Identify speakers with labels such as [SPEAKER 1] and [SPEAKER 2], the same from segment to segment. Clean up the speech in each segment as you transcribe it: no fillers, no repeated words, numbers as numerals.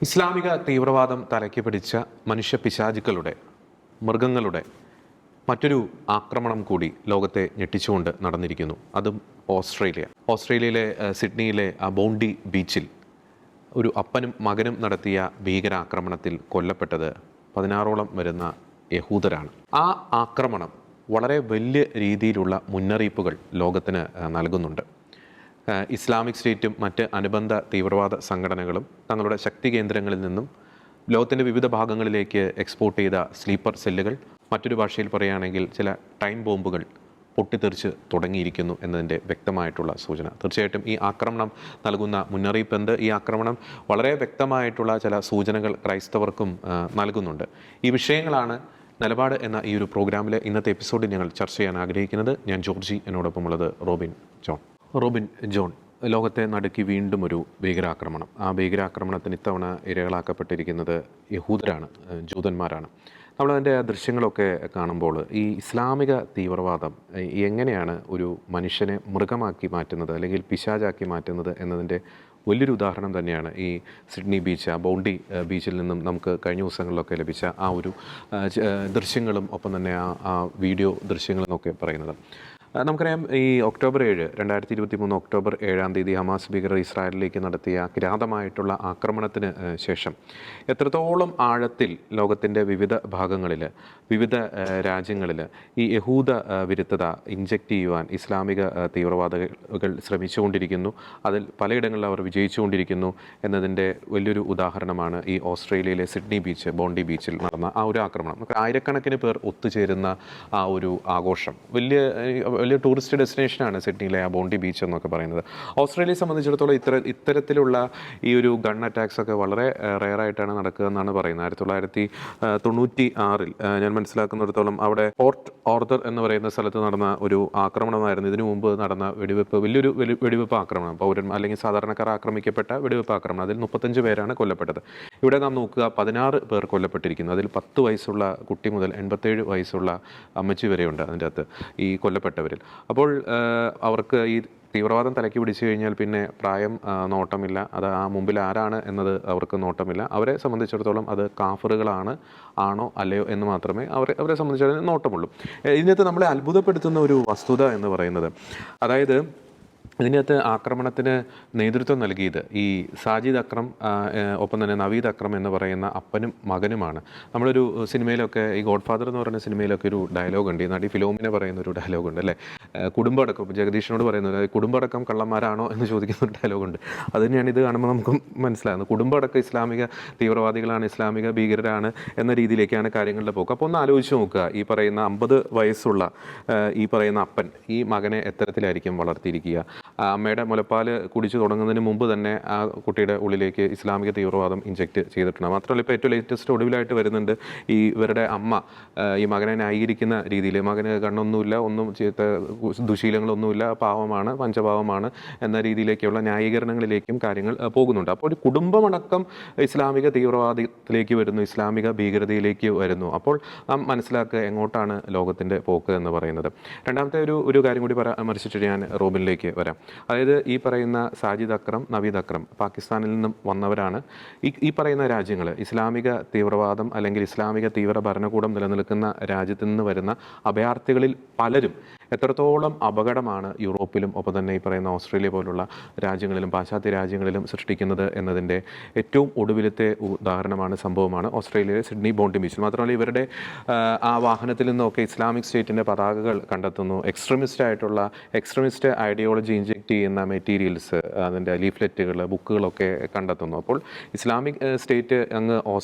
[SPEAKER 1] ഇസ്ലാമിക തീവ്രവാദം തലയ്ക്ക് പിടിച്ച മനുഷ്യ പിശാചുക്കളുടെ മൃഗങ്ങളുടെ മറ്റൊരു ആക്രമണം കൂടി ലോകത്തെ ഞെട്ടിച്ചുകൊണ്ട് നടന്നിരിക്കുന്നു. അതും ഓസ്ട്രേലിയയിലെ സിഡ്നിയിലെ ആ ബോണ്ടി ബീച്ചിൽ ഒരു അപ്പനും മകനും നടത്തിയ ഭീകരാക്രമണത്തിൽ കൊല്ലപ്പെട്ടത് 16ഓളം വരുന്ന യഹൂദരാണ്. ആ ആക്രമണം വളരെ വലിയ രീതിയിലുള്ള മുന്നറിയിപ്പുകൾ ലോകത്തിന് നൽകുന്നുണ്ട്. ഇസ്ലാമിക് സ്റ്റേറ്റും മറ്റ് അനുബന്ധ തീവ്രവാദ സംഘടനകളും തങ്ങളുടെ ശക്തി കേന്ദ്രങ്ങളിൽ നിന്നും ലോകത്തിൻ്റെ വിവിധ ഭാഗങ്ങളിലേക്ക് എക്സ്പോർട്ട് ചെയ്ത സ്ലീപ്പർ സെല്ലുകൾ, മറ്റൊരു ഭാഷയിൽ പറയുകയാണെങ്കിൽ ചില ടൈം ബോംബുകൾ പൊട്ടിത്തെറിച്ച് തുടങ്ങിയിരിക്കുന്നു എന്നതിൻ്റെ വ്യക്തമായിട്ടുള്ള സൂചന. തീർച്ചയായിട്ടും ഈ ആക്രമണം നൽകുന്ന മുന്നറിയിപ്പ് എന്ത്? ഈ ആക്രമണം വളരെ വ്യക്തമായിട്ടുള്ള ചില സൂചനകൾ ക്രൈസ്തവർക്കും നൽകുന്നുണ്ട്. ഈ വിഷയങ്ങളാണ് നിലപാട് എന്ന ഈ ഒരു പ്രോഗ്രാമിലെ ഇന്നത്തെ എപ്പിസോഡിൽ ഞങ്ങൾ ചർച്ച ചെയ്യാൻ ആഗ്രഹിക്കുന്നത്. ഞാൻ ജോർജി, എന്നോടൊപ്പമുള്ളത് റോബിൻ ജോൺ. ലോകത്തെ നടുക്കി വീണ്ടും ഒരു ഭീകരാക്രമണം. ആ ഭീകരാക്രമണത്തിന് ഇത്തവണ ഇരകളാക്കപ്പെട്ടിരിക്കുന്നത് യഹൂദരാണ്, ജൂതന്മാരാണ്. നമ്മളതിൻ്റെ ദൃശ്യങ്ങളൊക്കെ കാണുമ്പോൾ ഈ ഇസ്ലാമിക തീവ്രവാദം എങ്ങനെയാണ് ഒരു മനുഷ്യനെ മൃഗമാക്കി മാറ്റുന്നത് അല്ലെങ്കിൽ പിശാചാക്കി മാറ്റുന്നത് എന്നതിൻ്റെ വലിയൊരു ഉദാഹരണം തന്നെയാണ് ഈ സിഡ്നി ബീച്ച്, ആ ബോണ്ടി ബീച്ചിൽ നിന്നും നമുക്ക് കഴിഞ്ഞ ദിവസങ്ങളിലൊക്കെ ലഭിച്ച ആ ഒരു ദൃശ്യങ്ങളും ഒപ്പം തന്നെ ആ വീഡിയോ ദൃശ്യങ്ങളും ഒക്കെ പറയുന്നത്. നമുക്കറിയാം, ഈ ഒക്ടോബർ 7, 2023 ഒക്ടോബർ 7 ഹമാസ് ഭീകരർ ഇസ്രായേലിലേക്ക് നടത്തിയ കിരാതമായിട്ടുള്ള ആക്രമണത്തിന് ശേഷം എത്രത്തോളം ആഴത്തിൽ ലോകത്തിൻ്റെ വിവിധ ഭാഗങ്ങളിൽ, വിവിധ രാജ്യങ്ങളിൽ ഈ യഹൂദ വിരുദ്ധത ഇൻജക്റ്റ് ചെയ്യുവാൻ ഇസ്ലാമിക തീവ്രവാദികൾ ശ്രമിച്ചുകൊണ്ടിരിക്കുന്നു. അതിൽ പലയിടങ്ങളിൽ അവർ വിജയിച്ചുകൊണ്ടിരിക്കുന്നു എന്നതിൻ്റെ വലിയൊരു ഉദാഹരണമാണ് ഈ ഓസ്ട്രേലിയയിലെ സിഡ്നി ബീച്ച്, ബോണ്ടി ബീച്ചിൽ നടന്ന ആ ഒരു ആക്രമണം. നമുക്ക് ആയിരക്കണക്കിന് പേർ ഒത്തുചേരുന്ന ആ ഒരു ആഘോഷം, വലിയ ടൂറിസ്റ്റ് ഡെസ്റ്റിനേഷനാണ് സിഡ്നിയിലെ ആ ബോണ്ടി ബീച്ച് എന്നൊക്കെ പറയുന്നത്. ഓസ്ട്രേലിയയെ സംബന്ധിച്ചിടത്തോളം ഇത്തരത്തിലുള്ള ഈ ഒരു ഗൺ അറ്റാക്സ് ഒക്കെ വളരെ റെയറായിട്ടാണ് നടക്കുക എന്നാണ് പറയുന്നത്. 1996 ഞാൻ മനസ്സിലാക്കുന്നിടത്തോളം അവിടെ പോർട്ട് ഓർദർ എന്ന് പറയുന്ന സ്ഥലത്ത് നടന്ന ഒരു ആക്രമണമായിരുന്നു. ഇതിനു മുമ്പ് നടന്ന വലിയൊരു വെടിവെപ്പ് ആക്രമണം, പൗരന്മാർ അല്ലെങ്കിൽ സാധാരണക്കാർ ആക്രമിക്കപ്പെട്ട വെടിവെപ്പ് ആക്രമണം. അതിൽ 35 പേരാണ് കൊല്ലപ്പെട്ടത്. ഇവിടെ നാം നോക്കുക, 16 പേർ കൊല്ലപ്പെട്ടിരിക്കുന്നു. അതിൽ 10 വയസ്സുള്ള കുട്ടി മുതൽ 87 വയസ്സുള്ള അമ്മച്ചി വരെയുണ്ട് അതിൻ്റെ അകത്ത്, ഈ കൊല്ലപ്പെട്ടവരിൽ. അപ്പോൾ അവർക്ക് ഈ തീവ്രവാദം തലയ്ക്ക് പിടിച്ചു കഴിഞ്ഞാൽ പിന്നെ പ്രായം നോട്ടമില്ല, അത് ആ മുമ്പിൽ ആരാണ് എന്നത് അവർക്ക് നോട്ടമില്ല. അവരെ സംബന്ധിച്ചിടത്തോളം അത് കാഫറുകളാണ്, ആണോ അല്ലയോ എന്ന് മാത്രമേ അവരെ സംബന്ധിച്ചിടത്തോളം നോട്ടമുള്ളൂ. ഇതിനകത്ത് നമ്മളെ അത്ഭുതപ്പെടുത്തുന്ന ഒരു വസ്തുത എന്ന് പറയുന്നത്, അതായത് ഇതിനകത്ത് ആക്രമണത്തിന് നേതൃത്വം നൽകിയത് ഈ സാജിദ് അക്രം, ഒപ്പം തന്നെ നവീദ് അക്രം എന്ന് പറയുന്ന അപ്പനും മകനുമാണ്. നമ്മളൊരു സിനിമയിലൊക്കെ, ഈ ഗോഡ് ഫാദർ എന്ന് പറയുന്ന സിനിമയിലൊക്കെ ഒരു ഡയലോഗുണ്ട്, ഈ നടി ഫിലോമിനെ പറയുന്ന ഒരു ഡയലോഗുണ്ട് അല്ലേ, കുടുംബടക്കം, ജഗദീഷിനോട് പറയുന്നത് കുടുംബടക്കം കള്ളന്മാരാണോ എന്ന് ചോദിക്കുന്ന ഒരു ഡയലോഗുണ്ട്. അത് തന്നെയാണ് ഇത് കാണുമ്പോൾ നമുക്ക് മനസ്സിലാകുന്നത്. കുടുംബടക്കം ഇസ്ലാമിക തീവ്രവാദികളാണ്, ഇസ്ലാമിക ഭീകരരാണ് എന്ന രീതിയിലേക്കാണ് കാര്യങ്ങളുടെ പോക്ക്. അപ്പോൾ ഒന്ന് ആലോചിച്ച് നോക്കുക, ഈ പറയുന്ന 50 വയസ്സുള്ള ഈ പറയുന്ന അപ്പൻ ഈ മകനെ എത്തരത്തിലായിരിക്കും വളർത്തിയിരിക്കുക. അമ്മയുടെ മുലപ്പാൽ കുടിച്ചു തുടങ്ങുന്നതിന് മുമ്പ് തന്നെ ആ കുട്ടിയുടെ ഉള്ളിലേക്ക് ഇസ്ലാമിക തീവ്രവാദം ഇഞ്ചെക്റ്റ് ചെയ്തിട്ടുണ്ട്. മാത്രമല്ല ഇപ്പോൾ ഏറ്റവും ലേറ്റസ്റ്റ് ഒടുവിലായിട്ട് വരുന്നുണ്ട്, ഈ ഇവരുടെ അമ്മ ഈ മകനെ ന്യായീകരിക്കുന്ന രീതിയിൽ, മകന് കണ്ണൊന്നുമില്ല, ഒന്നും ദുശീലങ്ങളൊന്നുമില്ല, പാവമാണ്, പഞ്ചപാവമാണ് എന്ന രീതിയിലേക്കുള്ള ന്യായീകരണങ്ങളിലേക്കും കാര്യങ്ങൾ പോകുന്നുണ്ട്. അപ്പോൾ ഒരു കുടുംബമടക്കം ഇസ്ലാമിക തീവ്രവാദത്തിലേക്ക് വരുന്നു, ഇസ്ലാമിക ഭീകരതയിലേക്ക് വരുന്നു. അപ്പോൾ നാം മനസ്സിലാക്കുക എങ്ങോട്ടാണ് ലോകത്തിൻ്റെ പോക്ക് എന്ന് പറയുന്നത്. രണ്ടാമത്തെ ഒരു കാര്യം കൂടി പരാമർശിച്ചിട്ട് ഞാൻ റോബിനിലേക്ക് വരാം. അതായത് ഈ പറയുന്ന സാജിദ് അക്രം, നവീദ് അക്രം പാകിസ്ഥാനിൽ നിന്നും വന്നവരാണ്. ഈ പറയുന്ന രാജ്യങ്ങൾ, ഇസ്ലാമിക തീവ്രവാദം അല്ലെങ്കിൽ ഇസ്ലാമിക തീവ്ര ഭരണകൂടം നിലനിൽക്കുന്ന രാജ്യത്ത് നിന്ന് വരുന്ന അഭയാർത്ഥികളിൽ പലരും എത്രത്തോളം അപകടമാണ് യൂറോപ്പിലും ഒപ്പം തന്നെ ഈ പറയുന്ന ഓസ്ട്രേലിയ പോലുള്ള രാജ്യങ്ങളിലും പാശ്ചാത്യ രാജ്യങ്ങളിലും സൃഷ്ടിക്കുന്നത് എന്നതിൻ്റെ ഏറ്റവും ഒടുവിലത്തെ ഉദാഹരണമാണ്, സംഭവമാണ് ഓസ്ട്രേലിയയിലെ സിഡ്നി ബോണ്ടി ബീച്ചിൽ. മാത്രമല്ല ഇവരുടെ ആ വാഹനത്തിൽ നിന്നൊക്കെ ഇസ്ലാമിക് സ്റ്റേറ്റിൻ്റെ പതാകകൾ കണ്ടെത്തുന്നു. എക്സ്ട്രീമിസ്റ്റ് ഐഡിയോളജി ഇൻജെക്റ്റ് ചെയ്യുന്ന മെറ്റീരിയൽസ്, അതിൻ്റെ ലീഫ്ലെറ്റുകൾ, ബുക്കുകളൊക്കെ കണ്ടെത്തുന്നു. അപ്പോൾ ഇസ്ലാമിക് സ്റ്റേറ്റ് അങ്ങ്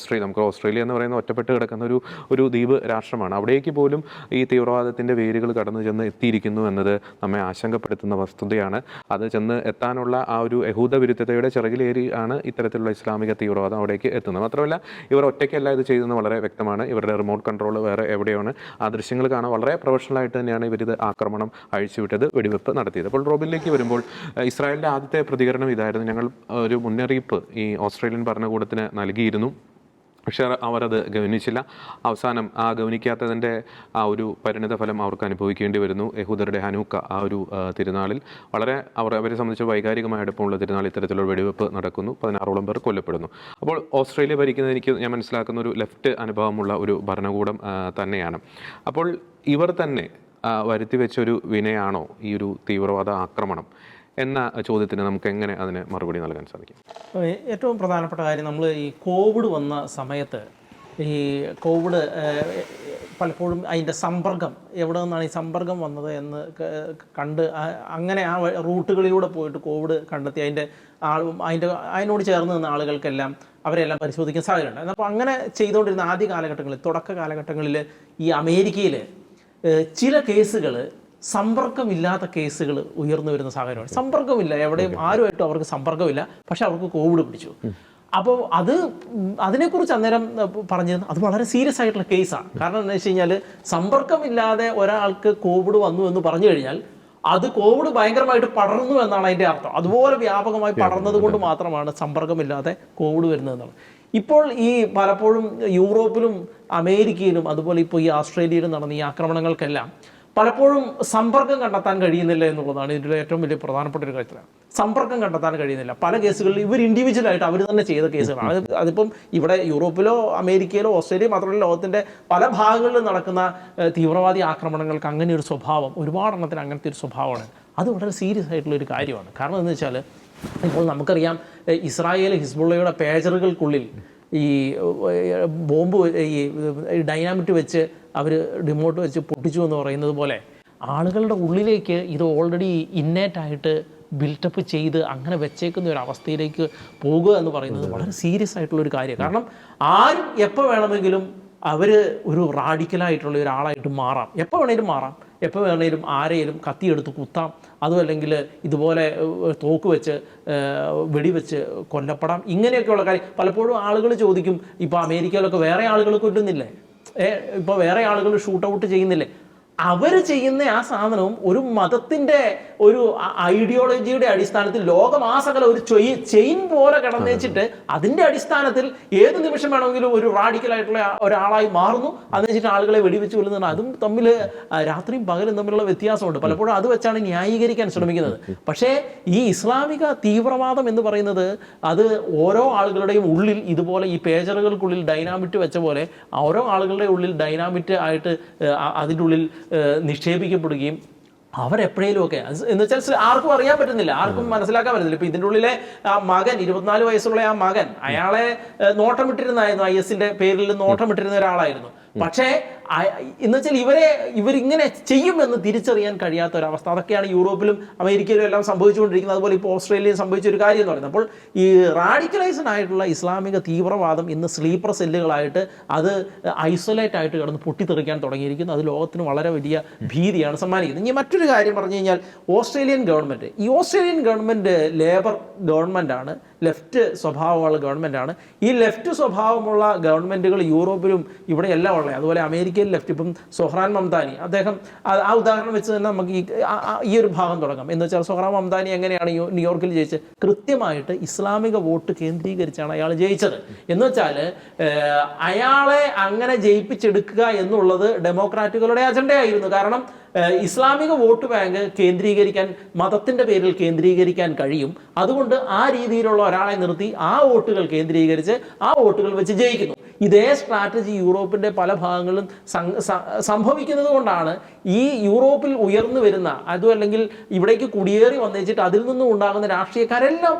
[SPEAKER 1] നമുക്ക് ഓസ്ട്രേലിയ എന്ന് പറയുന്ന ഒറ്റപ്പെട്ട് കിടക്കുന്ന ഒരു ദ്വീപ് രാഷ്ട്രമാണ്. അവിടേക്ക് പോലും ഈ തീവ്രവാദത്തിൻ്റെ വേരുകൾ കടന്നു ചെന്ന് എത്തിയിരിക്കുന്നു എന്നത് നമ്മെ ആശങ്കപ്പെടുത്തുന്ന വസ്തുതയാണ്. അത് ചെന്ന് എത്താനുള്ള ആ ഒരു യഹൂദ വിരുദ്ധതയുടെ ചിറകിലേറി ആണ് ഇത്തരത്തിലുള്ള ഇസ്ലാമിക തീവ്രവാദം അവിടേക്ക് എത്തുന്നത്. മാത്രമല്ല ഇവർ ഒറ്റയ്ക്കല്ല ഇത് ചെയ്യുന്നത്, വളരെ വ്യക്തമാണ്. ഇവരുടെ റിമോട്ട് കൺട്രോൾ വേറെ എവിടെയാണ്. ആ ദൃശ്യങ്ങൾ കാണാൻ വളരെ പ്രൊഫഷണലായിട്ട് തന്നെയാണ് ഇവരിത് ആക്രമണം അഴിച്ചുവിട്ടത്, വെടിവെപ്പ് നടത്തിയത്. അപ്പോൾ റോബിനിലേക്ക് വരുമ്പോൾ, ഇസ്രായേലിൻ്റെ ആദ്യത്തെ പ്രതികരണം ഇതായിരുന്നു. ഞങ്ങൾ ഒരു മുന്നറിയിപ്പ് ഈ ഓസ്ട്രേലിയൻ ഭരണകൂടത്തിന് നൽകിയിരുന്നു. പക്ഷേ അവരത് ഗവനിച്ചില്ല. അവസാനം ആ ഗവനിക്കാത്തതിൻ്റെ ആ ഒരു പരിണിത ഫലം അവർക്ക് അനുഭവിക്കേണ്ടി വരുന്നു. യഹൂദരുടെ ഹനൂക്ക ആ ഒരു തിരുനാളിൽ വളരെ അവരെ സംബന്ധിച്ച് വൈകാരികമായ അടുപ്പമുള്ള തിരുനാൾ ഇത്തരത്തിലുള്ള വെടിവെപ്പ് നടക്കുന്നു. 16ഓളം പേർ കൊല്ലപ്പെടുന്നു. അപ്പോൾ ഓസ്ട്രേലിയ ഭരിക്കുന്നത് ഞാൻ മനസ്സിലാക്കുന്ന ഒരു ലെഫ്റ്റ് അനുഭവമുള്ള ഒരു ഭരണകൂടം തന്നെയാണ്. അപ്പോൾ ഇവർ തന്നെ വരുത്തിവെച്ചൊരു വിനയാണോ ഈ ഒരു തീവ്രവാദ ആക്രമണം എന്ന ചോദ്യത്തിന് നമുക്ക് എങ്ങനെ അതിന് മറുപടി നൽകാൻ സാധിക്കും?
[SPEAKER 2] ഏറ്റവും പ്രധാനപ്പെട്ട കാര്യം, നമ്മൾ ഈ കോവിഡ് വന്ന സമയത്ത് ഈ കോവിഡ് പലപ്പോഴും അതിൻ്റെ സമ്പർക്കം എവിടെ നിന്നാണ് ഈ സമ്പർക്കം വന്നത് എന്ന് കണ്ട് അങ്ങനെ ആ റൂട്ടുകളിലൂടെ പോയിട്ട് കോവിഡ് കണ്ടെത്തി അതിനോട് ചേർന്ന് നിന്ന ആളുകൾക്കെല്ലാം അവരെല്ലാം പരിശോധിക്കാൻ സാധ്യതയുണ്ട്. അപ്പോൾ അങ്ങനെ ചെയ്തുകൊണ്ടിരുന്ന ആദ്യ കാലഘട്ടങ്ങളിൽ, തുടക്ക കാലഘട്ടങ്ങളിൽ ഈ അമേരിക്കയിൽ ചില കേസുകൾ സമ്പർക്കമില്ലാത്ത കേസുകൾ ഉയർന്നു വരുന്ന സാഹചര്യമാണ്. സമ്പർക്കമില്ല, എവിടെയും ആരുമായിട്ടും അവർക്ക് സമ്പർക്കമില്ല, പക്ഷെ അവർക്ക് കോവിഡ് പിടിച്ചു. അപ്പോൾ അതിനെക്കുറിച്ച് അന്നേരം പറഞ്ഞിരുന്നു അത് വളരെ സീരിയസ് ആയിട്ടുള്ള കേസാണ്. കാരണം എന്താ വെച്ച് കഴിഞ്ഞാൽ സമ്പർക്കമില്ലാതെ ഒരാൾക്ക് കോവിഡ് വന്നു എന്ന് പറഞ്ഞു കഴിഞ്ഞാൽ അത് കോവിഡ് ഭയങ്കരമായിട്ട് പടർന്നു എന്നാണ് അതിൻ്റെ അർത്ഥം. അതുപോലെ വ്യാപകമായി പടർന്നത് കൊണ്ട് മാത്രമാണ് സമ്പർക്കമില്ലാതെ കോവിഡ് വരുന്നതെന്നാണ്. ഇപ്പോൾ ഈ പലപ്പോഴും യൂറോപ്പിലും അമേരിക്കയിലും അതുപോലെ ഇപ്പോൾ ഈ ഓസ്ട്രേലിയയിലും നടന്ന ഈ ആക്രമണങ്ങൾക്കെല്ലാം പലപ്പോഴും സമ്പർക്കം കണ്ടെത്താൻ കഴിയുന്നില്ല എന്നുള്ളതാണ് ഇതിൻ്റെ ഏറ്റവും വലിയ പ്രധാനപ്പെട്ട ഒരു കാര്യത്തിലാണ്. സമ്പർക്കം കണ്ടെത്താൻ കഴിയുന്നില്ല. പല കേസുകളിലും ഇവർ ഇൻഡിവിജ്വലായിട്ട് അവർ തന്നെ ചെയ്ത കേസുകളാണ്. അതിപ്പം ഇവിടെ യൂറോപ്പിലോ അമേരിക്കയിലോ ഓസ്ട്രേലിയ മാത്രമല്ല, ലോകത്തിൻ്റെ പല ഭാഗങ്ങളിലും നടക്കുന്ന തീവ്രവാദി ആക്രമണങ്ങൾക്ക് അങ്ങനെ ഒരു സ്വഭാവം, ഒരുപാടെണ്ണത്തിന് അങ്ങനത്തെ ഒരു സ്വഭാവമാണ്. അത് വളരെ സീരിയസ് ആയിട്ടുള്ളൊരു കാര്യമാണ്. കാരണം എന്ന് വെച്ചാൽ ഇപ്പോൾ നമുക്കറിയാം ഇസ്രായേൽ ഹിസ്ബുള്ളയുടെ പേജറുകൾക്കുള്ളിൽ ഈ ബോംബ് ഈ ഡൈനാമിറ്റ് വെച്ച് അവർ റിമോട്ട് വെച്ച് പൊട്ടിച്ചു എന്ന് പറയുന്നത് പോലെ ആളുകളുടെ ഉള്ളിലേക്ക് ഇത് ഓൾറെഡി ഇന്നേറ്റായിട്ട് ബിൽട്ടപ്പ് ചെയ്ത് അങ്ങനെ വെച്ചേക്കുന്ന ഒരു അവസ്ഥയിലേക്ക് പോകുക എന്ന് പറയുന്നത് വളരെ സീരിയസ് ആയിട്ടുള്ളൊരു കാര്യമാണ്. കാരണം ആരും എപ്പോൾ വേണമെങ്കിലും അവർ ഒരു റാഡിക്കലായിട്ടുള്ള ഒരാളായിട്ട് മാറാം, എപ്പോൾ വേണേലും മാറാം, എപ്പോൾ വേണേലും ആരെയും കത്തിയെടുത്ത് കുത്താം, അതും അല്ലെങ്കിൽ ഇതുപോലെ തോക്ക് വെച്ച് വെടിവെച്ച് കൊല്ലപ്പെടാം. ഇങ്ങനെയൊക്കെയുള്ള കാര്യം പലപ്പോഴും ആളുകൾ ചോദിക്കും, ഇപ്പോൾ അമേരിക്കയിലൊക്കെ വേറെ ആളുകൾ കൊല്ലുന്നില്ലേ, ഇപ്പോൾ വേറെ ആളുകൾ ഷൂട്ട് ഔട്ട് ചെയ്യുന്നില്ലേ? അവർ ചെയ്യുന്ന ആ സാധനവും ഒരു മതത്തിൻ്റെ ഒരു ഐഡിയോളജിയുടെ അടിസ്ഥാനത്തിൽ ലോകമാസകല ഒരു ചെയിൻ പോലെ കിടന്നേച്ചിട്ട് അതിൻ്റെ അടിസ്ഥാനത്തിൽ ഏത് നിമിഷം വേണമെങ്കിലും ഒരു റാഡിക്കലായിട്ടുള്ള ഒരാളായി മാറുന്നു. അത് വെച്ചിട്ട് ആളുകളെ വെടിവെച്ച് കൊല്ലുന്നതാണ്. അതും തമ്മിൽ രാത്രിയും പകലും തമ്മിലുള്ള വ്യത്യാസമുണ്ട്. പലപ്പോഴും അത് വെച്ചാണ് ന്യായീകരിക്കാൻ ശ്രമിക്കുന്നത്. പക്ഷേ ഈ ഇസ്ലാമിക തീവ്രവാദം എന്ന് പറയുന്നത് അത് ഓരോ ആളുകളുടെയും ഉള്ളിൽ ഇതുപോലെ ഈ പേജറുകൾക്കുള്ളിൽ ഡൈനാമിറ്റ് വെച്ച പോലെ ഓരോ ആളുകളുടെ ഉള്ളിൽ ഡൈനാമിറ്റ് ആയിട്ട് അതിൻ്റെ ഉള്ളിൽ നിക്ഷേപിക്കപ്പെടുകയും അവരെപ്പോഴേലും ഒക്കെ എന്ന് വെച്ചാൽ ആർക്കും അറിയാൻ പറ്റുന്നില്ല, ആർക്കും മനസ്സിലാക്കാൻ പറ്റുന്നില്ല. ഇപ്പൊ ഇതിൻ്റെ ഉള്ളിലെ ആ മകൻ, 24 വയസ്സുള്ള ആ മകൻ, അയാളെ നോട്ടമിട്ടിരുന്നായിരുന്നു, IS-ന്റെ പേരിൽ നോട്ടമിട്ടിരുന്ന ഒരാളായിരുന്നു. പക്ഷേ എന്ന് വെച്ചാൽ ഇവരിങ്ങനെ ചെയ്യുമെന്ന് തിരിച്ചറിയാൻ കഴിയാത്ത ഒരവസ്ഥ. അതൊക്കെയാണ് യൂറോപ്പിലും അമേരിക്കയിലും എല്ലാം സംഭവിച്ചുകൊണ്ടിരിക്കുന്നത്. അതുപോലെ ഇപ്പോൾ ഓസ്ട്രേലിയയിൽ സംഭവിച്ച ഒരു കാര്യം എന്ന് പറയുന്നത്. അപ്പോൾ ഈ റാഡിക്കലൈസ്ഡ് ആയിട്ടുള്ള ഇസ്ലാമിക തീവ്രവാദം ഇന്ന് സ്ലീപ്പർ സെല്ലുകളായിട്ട് അത് ഐസൊലേറ്റ് ആയിട്ട് കിടന്ന് പൊട്ടിത്തെറിക്കാൻ തുടങ്ങിയിരിക്കുന്നു. അത് ലോകത്തിന് വളരെ വലിയ ഭീതിയാണ് സമ്മാനിക്കുന്നത്. ഇനി മറ്റൊരു കാര്യം പറഞ്ഞു കഴിഞ്ഞാൽ ഓസ്ട്രേലിയൻ ഗവൺമെൻറ് ലേബർ ഗവൺമെൻറ്റാണ്, ലെഫ്റ്റ് സ്വഭാവമുള്ള ഗവൺമെൻറ്റാണ്. ഈ ലെഫ്റ്റ് സ്വഭാവമുള്ള ഗവൺമെൻറ്റുകൾ യൂറോപ്പിലും ഇവിടെ എല്ലാം ഉള്ളത്. അതുപോലെ അമേരിക്കയിൽ ലെഫ്റ്റ്, ഇപ്പം സൊഹ്റാൻ മംദാനി, അദ്ദേഹം ആ ഉദാഹരണം വെച്ച് തന്നെ നമുക്ക് ഈ ഒരു ഭാഗം തുടങ്ങാം. എന്ന് വെച്ചാൽ സൊഹ്റാൻ മംദാനി എങ്ങനെയാണ് ന്യൂയോർക്കിൽ ജയിച്ചത്? കൃത്യമായിട്ട് ഇസ്ലാമിക വോട്ട് കേന്ദ്രീകരിച്ചാണ് അയാൾ ജയിച്ചത്. എന്ന് വെച്ചാൽ അയാളെ അങ്ങനെ ജയിപ്പിച്ചെടുക്കുക എന്നുള്ളത് ഡെമോക്രാറ്റുകളുടെ അജണ്ടയായിരുന്നു. കാരണം ഇസ്ലാമിക വോട്ട് ബാങ്ക് കേന്ദ്രീകരിക്കാൻ, മതത്തിൻ്റെ പേരിൽ കേന്ദ്രീകരിക്കാൻ കഴിയും. അതുകൊണ്ട് ആ രീതിയിലുള്ള ഒരാളെ നിർത്തി ആ വോട്ടുകൾ കേന്ദ്രീകരിച്ച് ആ വോട്ടുകൾ വെച്ച് ജയിക്കുന്നു. ഇതേ സ്ട്രാറ്റജി യൂറോപ്പിൻ്റെ പല ഭാഗങ്ങളിലും സംഭവിക്കുന്നത് കൊണ്ടാണ് ഈ യൂറോപ്പിൽ ഉയർന്നു വരുന്ന, അതും അല്ലെങ്കിൽ ഇവിടേക്ക് കുടിയേറി വന്നേച്ചിട്ട് അതിൽ നിന്നും ഉണ്ടാകുന്ന രാഷ്ട്രീയക്കാരെല്ലാം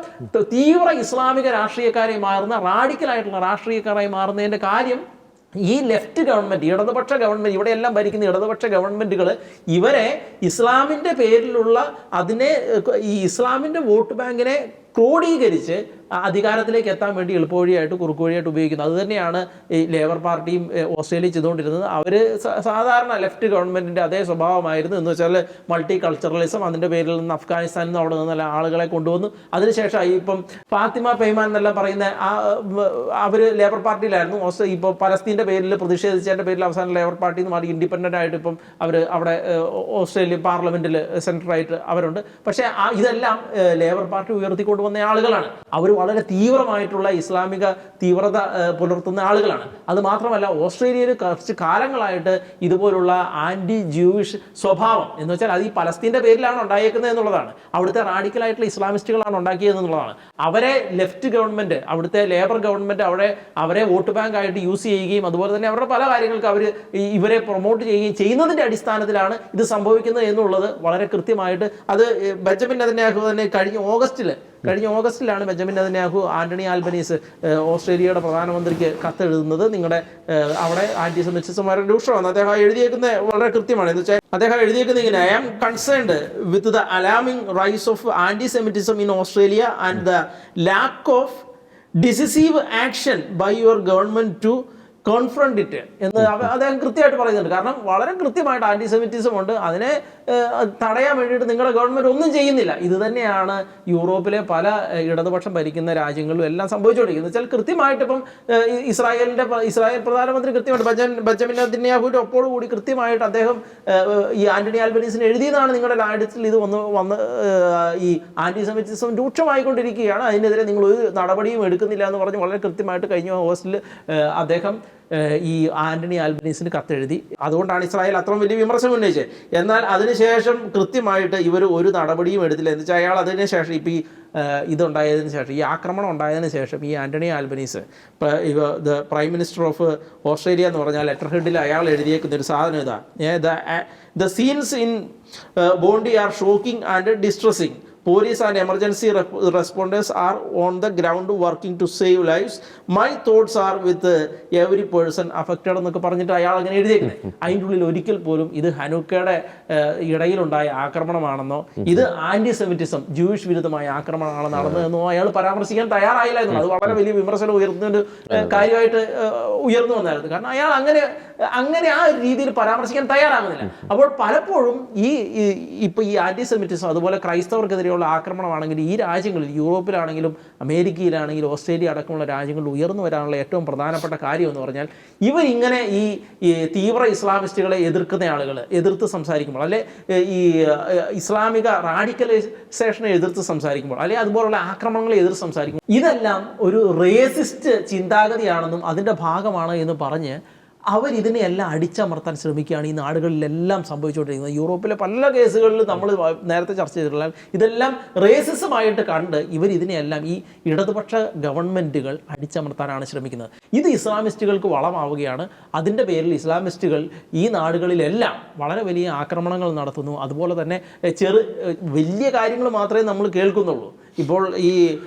[SPEAKER 2] തീവ്ര ഇസ്ലാമിക രാഷ്ട്രീയക്കാരായി മാറുന്ന, റാഡിക്കലായിട്ടുള്ള രാഷ്ട്രീയക്കാരായി മാറുന്നതിൻ്റെ കാര്യം ഈ ലെഫ്റ്റ് ഗവൺമെൻറ്, ഇടതുപക്ഷ ഗവൺമെൻറ്, ഇവിടെയെല്ലാം ഭരിക്കുന്ന ഇടതുപക്ഷ ഗവൺമെൻറ്റുകൾ ഇവരെ ഇസ്ലാമിൻ്റെ പേരിലുള്ള ഈ ഇസ്ലാമിൻ്റെ വോട്ട് ബാങ്കിനെ ക്രോഡീകരിച്ച് അധികാരത്തിലേക്ക് എത്താൻ വേണ്ടി എളുപ്പവഴിയായിട്ട്, കുറുക്കുവഴിയായിട്ട് ഉപയോഗിക്കുന്നത്. അതുതന്നെയാണ് ഈ ലേബർ പാർട്ടിയും ഓസ്ട്രേലിയ ചെയ്തുകൊണ്ടിരുന്നത്. അവർ സാധാരണ ലെഫ്റ്റ് ഗവൺമെൻറ്റിൻ്റെ അതേ സ്വഭാവമായിരുന്നു. എന്ന് വെച്ചാൽ മൾട്ടി കൾച്ചറലിസം, അതിൻ്റെ പേരിൽ നിന്ന് അഫ്ഗാനിസ്ഥാനിൽ നിന്ന് അവിടെ നിന്നല്ല ആളുകളെ കൊണ്ടുവന്നു. അതിനുശേഷം ഇപ്പം ഫാത്തിമ പെയ്മാൻ എന്നെല്ലാം പറയുന്ന അവർ ലേബർ പാർട്ടിയിലായിരുന്നു. ഇപ്പോൾ പലസ്തീൻ്റെ പേരിൽ പ്രതിഷേധിച്ചതിൻ്റെ പേരിൽ അവസാനം ലേബർ പാർട്ടിയിൽ നിന്ന് മാറി ഇൻഡിപെൻഡൻ്റ് ആയിട്ട് ഇപ്പം അവർ അവിടെ ഓസ്ട്രേലിയൻ പാർലമെൻറ്റിൽ സെൻറ്ററായിട്ട് അവരുണ്ട്. പക്ഷേ ഇതെല്ലാം ലേബർ പാർട്ടി ഉയർത്തിക്കൊണ്ടുവന്ന ആളുകളാണ്. അവർ വളരെ തീവ്രമായിട്ടുള്ള ഇസ്ലാമിക തീവ്രത പുലർത്തുന്ന ആളുകളാണ്. അത് മാത്രമല്ല ഓസ്ട്രേലിയയിൽ കുറച്ച് കാലങ്ങളായിട്ട് ഇതുപോലുള്ള ആൻറ്റി ജൂയിഷ് സ്വഭാവം എന്ന് വെച്ചാൽ അത് ഈ പലസ്തീൻ്റെ പേരിലാണ് ഉണ്ടായേക്കുന്നത് എന്നുള്ളതാണ്. അവിടുത്തെ റാഡിക്കലായിട്ടുള്ള ഇസ്ലാമിസ്റ്റുകളാണ് ഉണ്ടാക്കിയത് എന്നുള്ളതാണ്. അവരെ ലെഫ്റ്റ് ഗവൺമെൻറ്, അവിടുത്തെ ലേബർ ഗവൺമെൻറ് അവരെ വോട്ട് ബാങ്ക് ആയിട്ട് യൂസ് ചെയ്യുകയും അതുപോലെ തന്നെ അവരുടെ പല കാര്യങ്ങൾക്ക് അവർ ഇവരെ പ്രൊമോട്ട് ചെയ്യുകയും ചെയ്യുന്നതിൻ്റെ അടിസ്ഥാനത്തിലാണ് ഇത് സംഭവിക്കുന്നത് എന്നുള്ളത് വളരെ കൃത്യമായിട്ട് അത് ബെഞ്ചമിൻ നെതന്യാഹു തന്നെ കഴിഞ്ഞ ഓഗസ്റ്റിലാണ് ബെഞ്ചമിൻ നെതന്യാഹു ആന്റണി ആൽബനീസ് ഓസ്ട്രേലിയയുടെ പ്രധാനമന്ത്രിക്ക് കത്തെഴുതുന്നത്. നിങ്ങളുടെ അവിടെ ആന്റിസെമിറ്റിസം വളരെ രൂക്ഷമാണ്. അദ്ദേഹം എഴുതിയേക്കുന്നത് വളരെ കൃത്യമാണ്. എന്ന് വെച്ചാൽ അദ്ദേഹം എഴുതിയേക്കുന്നത് ഇങ്ങനെ: I am concerned with the alarming rise of antisemitism in Australia and the lack of decisive action by your government to confront it എന്ന് അദ്ദേഹം കൃത്യമായിട്ട് പറയുന്നുണ്ട്. കാരണം വളരെ കൃത്യമായിട്ട് ആന്റിസെമിറ്റിസം ഉണ്ട്, അതിനെ തടയാൻ വേണ്ടിയിട്ട് നിങ്ങളുടെ ഗവൺമെന്റ് ഒന്നും ചെയ്യുന്നില്ല. ഇത് തന്നെയാണ് യൂറോപ്പിലെ പല ഇടതുപക്ഷം ഭരിക്കുന്ന രാജ്യങ്ങളിലും എല്ലാം സംഭവിച്ചുകൊണ്ടിരിക്കുന്നത്. വെച്ചാൽ കൃത്യമായിട്ട് ഇപ്പം ഇസ്രായേൽ പ്രധാനമന്ത്രി കൃത്യമായിട്ട് ബെഞ്ചമിൻ നെതന്യാഹുവിൻ്റെ ഒപ്പോടുകൂടി കൃത്യമായിട്ട് അദ്ദേഹം ഈ ആന്റണി ആൽബനീസിന് എഴുതിയതാണ് നിങ്ങളുടെ രാജ്യത്തിൽ ഇത് വന്ന് ഈ ആന്റിസെമിറ്റിസം രൂക്ഷമായിക്കൊണ്ടിരിക്കുകയാണ്, അതിനെതിരെ നിങ്ങൾ ഒരു നടപടിയും എടുക്കുന്നില്ല എന്ന് പറഞ്ഞ് വളരെ കൃത്യമായിട്ട് കഴിഞ്ഞ ഓഗസ്റ്റിൽ അദ്ദേഹം ഈ ആന്റണി ആൽബനീസിന് കത്തെഴുതി. അതുകൊണ്ടാണ് ഇസ്രായേൽ അത്രയും വലിയ വിമർശനം ഉന്നയിച്ചത്. എന്നാൽ അതിനുശേഷം കൃത്യമായിട്ട് ഇവർ ഒരു നടപടിയും എടുത്തില്ല. എന്ന് വെച്ചാൽ അയാൾ അതിനുശേഷം ഇപ്പം ഈ ഇതുണ്ടായതിനു ശേഷം, ഈ ആക്രമണം ഉണ്ടായതിനു ശേഷം ഈ Anthony Albanese prime minister of Australia എന്ന് പറഞ്ഞാൽ ലെറ്റർ ഹെഡിൽ അയാൾ എഴുതിയേക്കുന്ന ഒരു സാധനം ഇതാ: the scenes in Bondi are shocking and distressing. Police and emergency responders are on the ground working to save lives. My thoughts are with every person affected എന്നൊക്കെ പറഞ്ഞിട്ട് അയാൾ അങ്ങനെ എഴുതിയേക്കുന്നത്. അതിൻ്റെ ഉള്ളിൽ ഒരിക്കൽ പോലും ഇത് ഹനുക്കയുടെ ഇടയിലുണ്ടായ ആക്രമണമാണെന്നോ ഇത് ആന്റിസെമിറ്റിസം ജൂയിഷ് വിരുദ്ധമായ ആക്രമണമാണ് നടന്നതെന്നോ അയാൾ പരാമർശിക്കാൻ തയ്യാറായില്ല എന്നുള്ളത് അത് വളരെ വലിയ വിമർശനം ഉയർന്നൊരു കാര്യമായിട്ട് ഉയർന്നു വന്നായിരുന്നു. കാരണം അയാൾ അങ്ങനെ ആ ഒരു രീതിയിൽ പരാമർശിക്കാൻ തയ്യാറാകുന്നില്ല. അപ്പോൾ പലപ്പോഴും ഇപ്പോൾ ഈ ആന്റിസെമിറ്റിസം അതുപോലെ ക്രൈസ്തവർക്കെതിരെയുള്ള ആക്രമണമാണെങ്കിൽ ഈ രാജ്യങ്ങളിൽ, യൂറോപ്പിലാണെങ്കിലും അമേരിക്കയിലാണെങ്കിലും ഓസ്ട്രേലിയ അടക്കമുള്ള രാജ്യങ്ങളിൽ ഉയർന്നു വരാനുള്ള ഏറ്റവും പ്രധാനപ്പെട്ട കാര്യം എന്ന് പറഞ്ഞാൽ ഇവരിങ്ങനെ ഈ തീവ്ര ഇസ്ലാമിസ്റ്റുകളെ എതിർക്കുന്ന ആളുകൾ എതിർത്ത് സംസാരിക്കുമ്പോൾ, അല്ലെ ഈ ഇസ്ലാമിക റാഡിക്കലൈസേഷനെ എതിർത്ത് സംസാരിക്കുമ്പോൾ, അല്ലെ അതുപോലുള്ള ആക്രമണങ്ങളെ എതിർത്ത് സംസാരിക്കുമ്പോൾ ഇതെല്ലാം ഒരു റേസിസ്റ്റ് ചിന്താഗതിയാണെന്നും അതിൻ്റെ ഭാഗമാണ് എന്ന് പറഞ്ഞ് അവരിതിനെയെല്ലാം അടിച്ചമർത്താൻ ശ്രമിക്കുകയാണ് ഈ നാടുകളിലെല്ലാം സംഭവിച്ചുകൊണ്ടിരിക്കുന്നത്. യൂറോപ്പിലെ പല കേസുകളിൽ നമ്മൾ നേരത്തെ ചർച്ച ചെയ്തിട്ടുള്ള ഇതെല്ലാം റേസിസമായിട്ട് കണ്ട് ഇതിനെയെല്ലാം ഈ ഇടതുപക്ഷ ഗവൺമെൻറ്റുകൾ അടിച്ചമർത്താനാണ് ശ്രമിക്കുന്നത്. ഇത് ഇസ്ലാമിസ്റ്റുകൾക്ക് വളമാവുകയാണ്. അതിൻ്റെ പേരിൽ ഇസ്ലാമിസ്റ്റുകൾ ഈ നാടുകളിലെല്ലാം വളരെ വലിയ ആക്രമണങ്ങൾ നടത്തുന്നു. അതുപോലെ തന്നെ വലിയ കാര്യങ്ങൾ മാത്രമേ നമ്മൾ കേൾക്കുന്നുള്ളൂ. ഇപ്പോൾ ഈ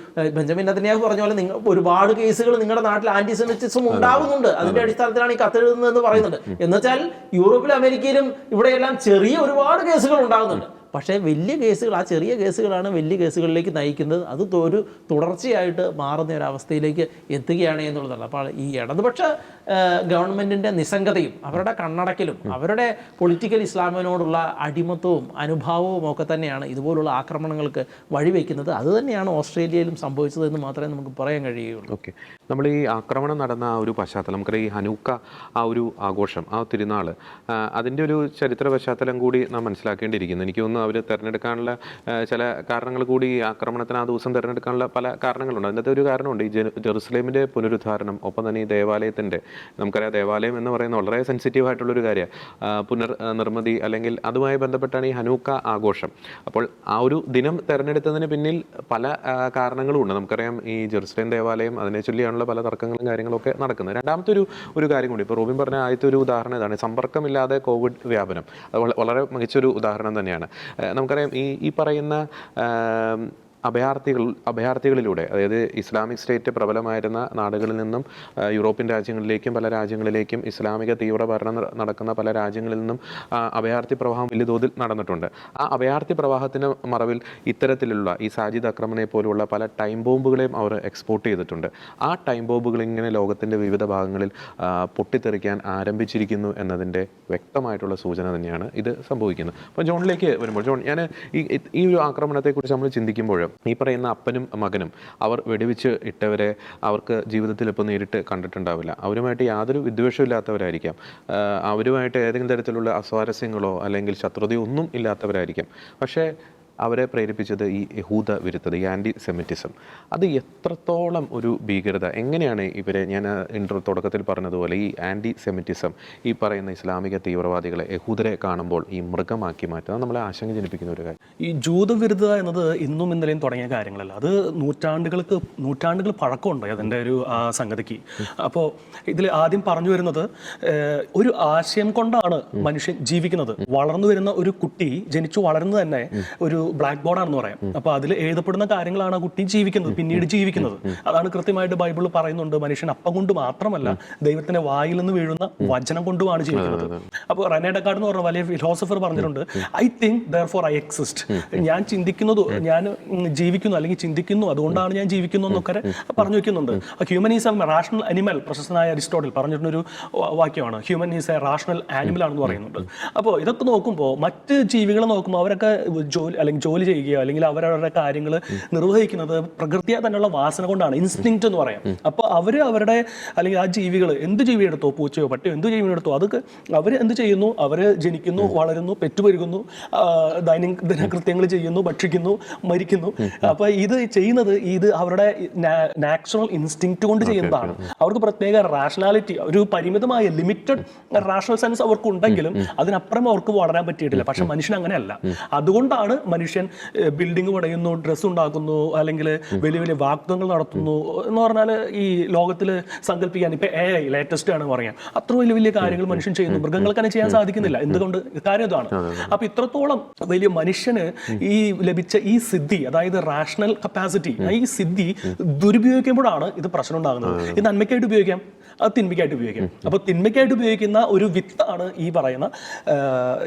[SPEAKER 2] ബെഞ്ചമിൻ നെതന്യാഹു പറഞ്ഞ പോലെ ഒരുപാട് കേസുകൾ നിങ്ങളുടെ നാട്ടിൽ ആന്റിസെമിറ്റിസം ഉണ്ടാകുന്നുണ്ട്. അതിന്റെ അടിസ്ഥാനത്തിലാണ് ഈ കത്തെഴുതുന്നതെന്ന് പറയുന്നുണ്ട്. എന്നുവെച്ചാൽ യൂറോപ്പിലും അമേരിക്കയിലും ഇവിടെയെല്ലാം ചെറിയ ഒരുപാട് കേസുകൾ ഉണ്ടാകുന്നുണ്ട്. പക്ഷേ വലിയ കേസുകൾ, ആ ചെറിയ കേസുകളാണ് വലിയ കേസുകളിലേക്ക് നയിക്കുന്നത്. അത് ഒരു തുടർച്ചയായിട്ട് മാറുന്ന ഒരവസ്ഥയിലേക്ക് എത്തുകയാണ് എന്നുള്ളതാണ്. അപ്പോൾ ഈ ഇടതുപക്ഷ ഗവൺമെൻറ്റിൻ്റെ നിസ്സംഗതയും അവരുടെ കണ്ണടക്കലും അവരുടെ പൊളിറ്റിക്കൽ ഇസ്ലാമിനോടുള്ള അടിമത്വവും അനുഭാവവും ഒക്കെ തന്നെയാണ് ഇതുപോലുള്ള ആക്രമണങ്ങൾക്ക് വഴിവെക്കുന്നത്. അതുതന്നെയാണ് ഓസ്ട്രേലിയയിലും സംഭവിച്ചതെന്ന് മാത്രമേ നമുക്ക് പറയാൻ കഴിയുകയുള്ളൂ.
[SPEAKER 1] ഓക്കെ, നമ്മൾ ഈ ആക്രമണം നടന്ന ആ ഒരു പശ്ചാത്തലം, നമുക്കറിയാം ഈ ഹനൂക്ക ആ ഒരു ആഘോഷം, ആ തിരുനാൾ, അതിൻ്റെ ഒരു ചരിത്ര പശ്ചാത്തലം കൂടി നാം മനസ്സിലാക്കേണ്ടിയിരിക്കുന്നു. എനിക്ക് തോന്നുന്നു അവർ തിരഞ്ഞെടുക്കാനുള്ള ചില കാരണങ്ങൾ കൂടി, ഈ ആക്രമണത്തിന് ആ ദിവസം തിരഞ്ഞെടുക്കാനുള്ള പല കാരണങ്ങളുണ്ട്. അതിൻ്റെ ഒരു കാരണമുണ്ട് ഈ ജെറുസലേമിൻ്റെ പുനരുദ്ധാരണം, ഒപ്പം തന്നെ ഈ ദേവാലയത്തിൻ്റെ, നമുക്കറിയാം ദേവാലയം എന്ന് പറയുന്നത് വളരെ സെൻസിറ്റീവ് ആയിട്ടുള്ളൊരു കാര്യമാണ്. നിർമ്മിതി അല്ലെങ്കിൽ അതുമായി ബന്ധപ്പെട്ടാണ് ഈ ഹനൂക്ക ആഘോഷം. അപ്പോൾ ആ ഒരു ദിനം തിരഞ്ഞെടുത്തതിന് പിന്നിൽ പല കാരണങ്ങളും ഉണ്ട്. നമുക്കറിയാം ഈ ജെറുസലേം ദേവാലയം, അതിനെ ചൊല്ലിയാണുള്ള പല തർക്കങ്ങളും കാര്യങ്ങളൊക്കെ നടക്കുന്നത്. രണ്ടാമത്തെ ഒരു കാര്യം കൂടി, ഇപ്പോൾ റോബിൻ പറഞ്ഞ ആദ്യത്തെ ഒരു ഉദാഹരണം ഇതാണ്, സമ്പർക്കമില്ലാതെ കോവിഡ് വ്യാപനം. അത് വളരെ മികച്ചൊരു ഉദാഹരണം തന്നെയാണ്. നമുക്കറിയാം ഈ പറയുന്ന അഭയാർത്ഥികളിലൂടെ, അതായത് ഇസ്ലാമിക് സ്റ്റേറ്റ് പ്രബലമായിരുന്ന നാടുകളിൽ നിന്നും യൂറോപ്യൻ രാജ്യങ്ങളിലേക്കും പല രാജ്യങ്ങളിലേക്കും ഇസ്ലാമിക തീവ്രഭരണം നടക്കുന്ന പല രാജ്യങ്ങളിൽ നിന്നും അഭയാർത്ഥി പ്രവാഹം വലിയ തോതിൽ നടന്നിട്ടുണ്ട്. ആ അഭയാർത്ഥി പ്രവാഹത്തിന് മറവിൽ ഇത്തരത്തിലുള്ള ഈ സാജിദ് അക്രമനെ പോലുള്ള പല ടൈം ബോംബുകളെയും അവർ എക്സ്പോർട്ട് ചെയ്തിട്ടുണ്ട്. ആ ടൈം ബോംബുകൾ ഇങ്ങനെ ലോകത്തിൻ്റെ വിവിധ ഭാഗങ്ങളിൽ പൊട്ടിത്തെറിക്കാൻ ആരംഭിച്ചിരിക്കുന്നു എന്നതിൻ്റെ വ്യക്തമായിട്ടുള്ള സൂചന തന്നെയാണ് ഇത് സംഭവിക്കുന്നത്. അപ്പോൾ ജോണിലേക്ക് വരുമ്പോൾ, ജോൺ, ഞാൻ ഈ ഒരു ആക്രമണത്തെക്കുറിച്ച് നമ്മൾ ചിന്തിക്കുമ്പോൾ ഈ പറയുന്ന അപ്പനും മകനും അവർ വെടിവെച്ച് ഇട്ടവരെ അവർക്ക് ജീവിതത്തിൽ ഇപ്പോൾ നേരിട്ട് കണ്ടിട്ടുണ്ടാവില്ല. അവരുമായിട്ട് യാതൊരു വിദ്വേഷവും ഇല്ലാത്തവരായിരിക്കാം, അവരുമായിട്ട് ഏതെങ്കിലും തരത്തിലുള്ള അസ്വാരസ്യങ്ങളോ അല്ലെങ്കിൽ ശത്രുതയോ ഒന്നും ഇല്ലാത്തവരായിരിക്കാം. പക്ഷേ അവരെ പ്രേരിപ്പിച്ചത് ഈ യഹൂദ വിരുദ്ധത, ഈ ആൻറ്റി സെമിറ്റിസം. അത് എത്രത്തോളം ഒരു ഭീകരത, എങ്ങനെയാണ് ഇവരെ, ഞാൻ തുടക്കത്തിൽ പറഞ്ഞതുപോലെ ഈ ആൻറ്റി സെമിറ്റിസം, ഈ പറയുന്ന ഇസ്ലാമിക തീവ്രവാദികളെ, യഹൂദരെ കാണുമ്പോൾ ഈ മൃഗമാക്കി മാറ്റുക നമ്മളെ ആശങ്ക ജനിപ്പിക്കുന്ന ഒരു കാര്യം.
[SPEAKER 3] ഈ ജൂതവിരുദ്ധത എന്നത് ഇന്നും ഇന്നലെയും തുടങ്ങിയ കാര്യങ്ങളല്ല, അത് നൂറ്റാണ്ടുകൾ പഴക്കമുണ്ട് അതിൻ്റെ ഒരു സംഗതിക്ക്. അപ്പോൾ ഇതിൽ ആദ്യം പറഞ്ഞു വരുന്നത് ഒരു ആശയം കൊണ്ടാണ് മനുഷ്യൻ ജീവിക്കുന്നത്. വളർന്നു വരുന്ന ഒരു കുട്ടി ജനിച്ചു വളരുന്നത് തന്നെ ഒരു ബ്ലാക്ക് ബോർഡാണെന്ന് പറയാം. അപ്പോൾ അതിൽ എഴുതപ്പെടുന്ന കാര്യങ്ങളാണ് ആ കുട്ടി ജീവിക്കുന്നത്, പിന്നീട് ജീവിക്കുന്നത്. അതാണ് കൃത്യമായിട്ട് ബൈബിളിൽ പറയുന്നുണ്ട്. മനുഷ്യൻ അപ്പം കൊണ്ട് മാത്രമല്ല ദൈവത്തിന്റെ വായിൽ നിന്ന് വീഴുന്ന വചനം കൊണ്ടുമാണ് ജീവിക്കുന്നത്. അപ്പോൾ റെനെ ഡെക്കാർട്ട് എന്ന് പറഞ്ഞ വലിയ ഫിലോസഫർ പറഞ്ഞിട്ടുണ്ട്, I think therefore I exist. ഞാൻ ചിന്തിക്കുന്നത്, ഞാൻ ജീവിക്കുന്നു അല്ലെങ്കിൽ ചിന്തിക്കുന്നു, അതുകൊണ്ടാണ് ഞാൻ ജീവിക്കുന്നു എന്നൊക്കെ പറഞ്ഞു വെക്കുന്നുണ്ട്. Human is A rational animal. പ്രശസ്തനായ അരിസ്റ്റോട്ടിൽ പറഞ്ഞിട്ടൊരു വാക്യമാണ്, human is A rational animal ആണെന്ന് പറയുന്നുണ്ട്. അപ്പോൾ ഇതൊക്കെ നോക്കുമ്പോൾ മറ്റ് ജീവികളെ നോക്കുമ്പോൾ അവരൊക്കെ ജോലി ചെയ്യുകയോ അല്ലെങ്കിൽ അവരവരുടെ കാര്യങ്ങൾ നിർവഹിക്കുന്നത് പ്രകൃതിയെ തന്നെയുള്ള വാസന കൊണ്ടാണ്, ഇൻസ്റ്റിങ്ക്റ്റ് എന്ന് പറയാം. അപ്പോൾ അവരുടെ അല്ലെങ്കിൽ ആ ജീവികൾ, എന്ത് ജീവിയെടുത്തോ, പൂച്ചയോ പട്ടിയോ എന്ത് ജീവിയെടുത്തോ, അതൊക്കെ അവർ എന്ത് ചെയ്യുന്നു, അവർ ജനിക്കുന്നു, വളരുന്നു, പെറ്റുപെരുകുന്നു, ദൈനംദിന കൃത്യങ്ങൾ ചെയ്യുന്നു, ഭക്ഷിക്കുന്നു, മരിക്കുന്നു. അപ്പോൾ ഇത് ചെയ്യുന്നത് അവരുടെ നാച്ചുറൽ ഇൻസ്റ്റിങ്ക്റ്റ് കൊണ്ട് ചെയ്യുന്നതാണ്. അവർക്ക് പ്രത്യേക റാഷണാലിറ്റി, ഒരു പരിമിതമായ ലിമിറ്റഡ് റാഷണൽ സെൻസ് അവർക്ക് ഉണ്ടെങ്കിലും അതിനപ്പുറം അവർക്ക് വളരാൻ പറ്റിയിട്ടില്ല. പക്ഷെ മനുഷ്യൻ അങ്ങനെയല്ല. അതുകൊണ്ടാണ് മനുഷ്യൻ ബിൽഡിംഗ് പടയുന്നു, ഡ്രസ്സ് ഉണ്ടാക്കുന്നു, അല്ലെങ്കിൽ വലിയ വലിയ വാഗ്ദങ്ങൾ നടത്തുന്നു. എന്ന് പറഞ്ഞാൽ ഈ ലോകത്തിൽ സങ്കല്പിക്കാൻ ഇപ്പൊ AI ലേറ്റസ്റ്റ് ആണ് പറയാം, അത്ര വലിയ വലിയ കാര്യങ്ങൾ മനുഷ്യൻ ചെയ്യുന്നു. മൃഗങ്ങൾക്ക് തന്നെ ചെയ്യാൻ സാധിക്കുന്നില്ല. എന്തുകൊണ്ട്? കാര്യം ഇതാണ്. അപ്പൊ ഇത്രത്തോളം വലിയ മനുഷ്യന് ഈ ലഭിച്ച ഈ സിദ്ധി, അതായത് റാഷണൽ കപ്പാസിറ്റി, ഈ സിദ്ധി ദുരുപയോഗിക്കുമ്പോഴാണ് ഇത് പ്രശ്നം ഉണ്ടാകുന്നത്. ഇത് നന്മയ്ക്കായിട്ട് ഉപയോഗിക്കാം, അത് തിന്മയ്ക്കായിട്ട് ഉപയോഗിക്കാം. അപ്പോൾ തിന്മയ്ക്കായിട്ട് ഉപയോഗിക്കുന്ന ഒരു വിത്താണ് ഈ പറയുന്ന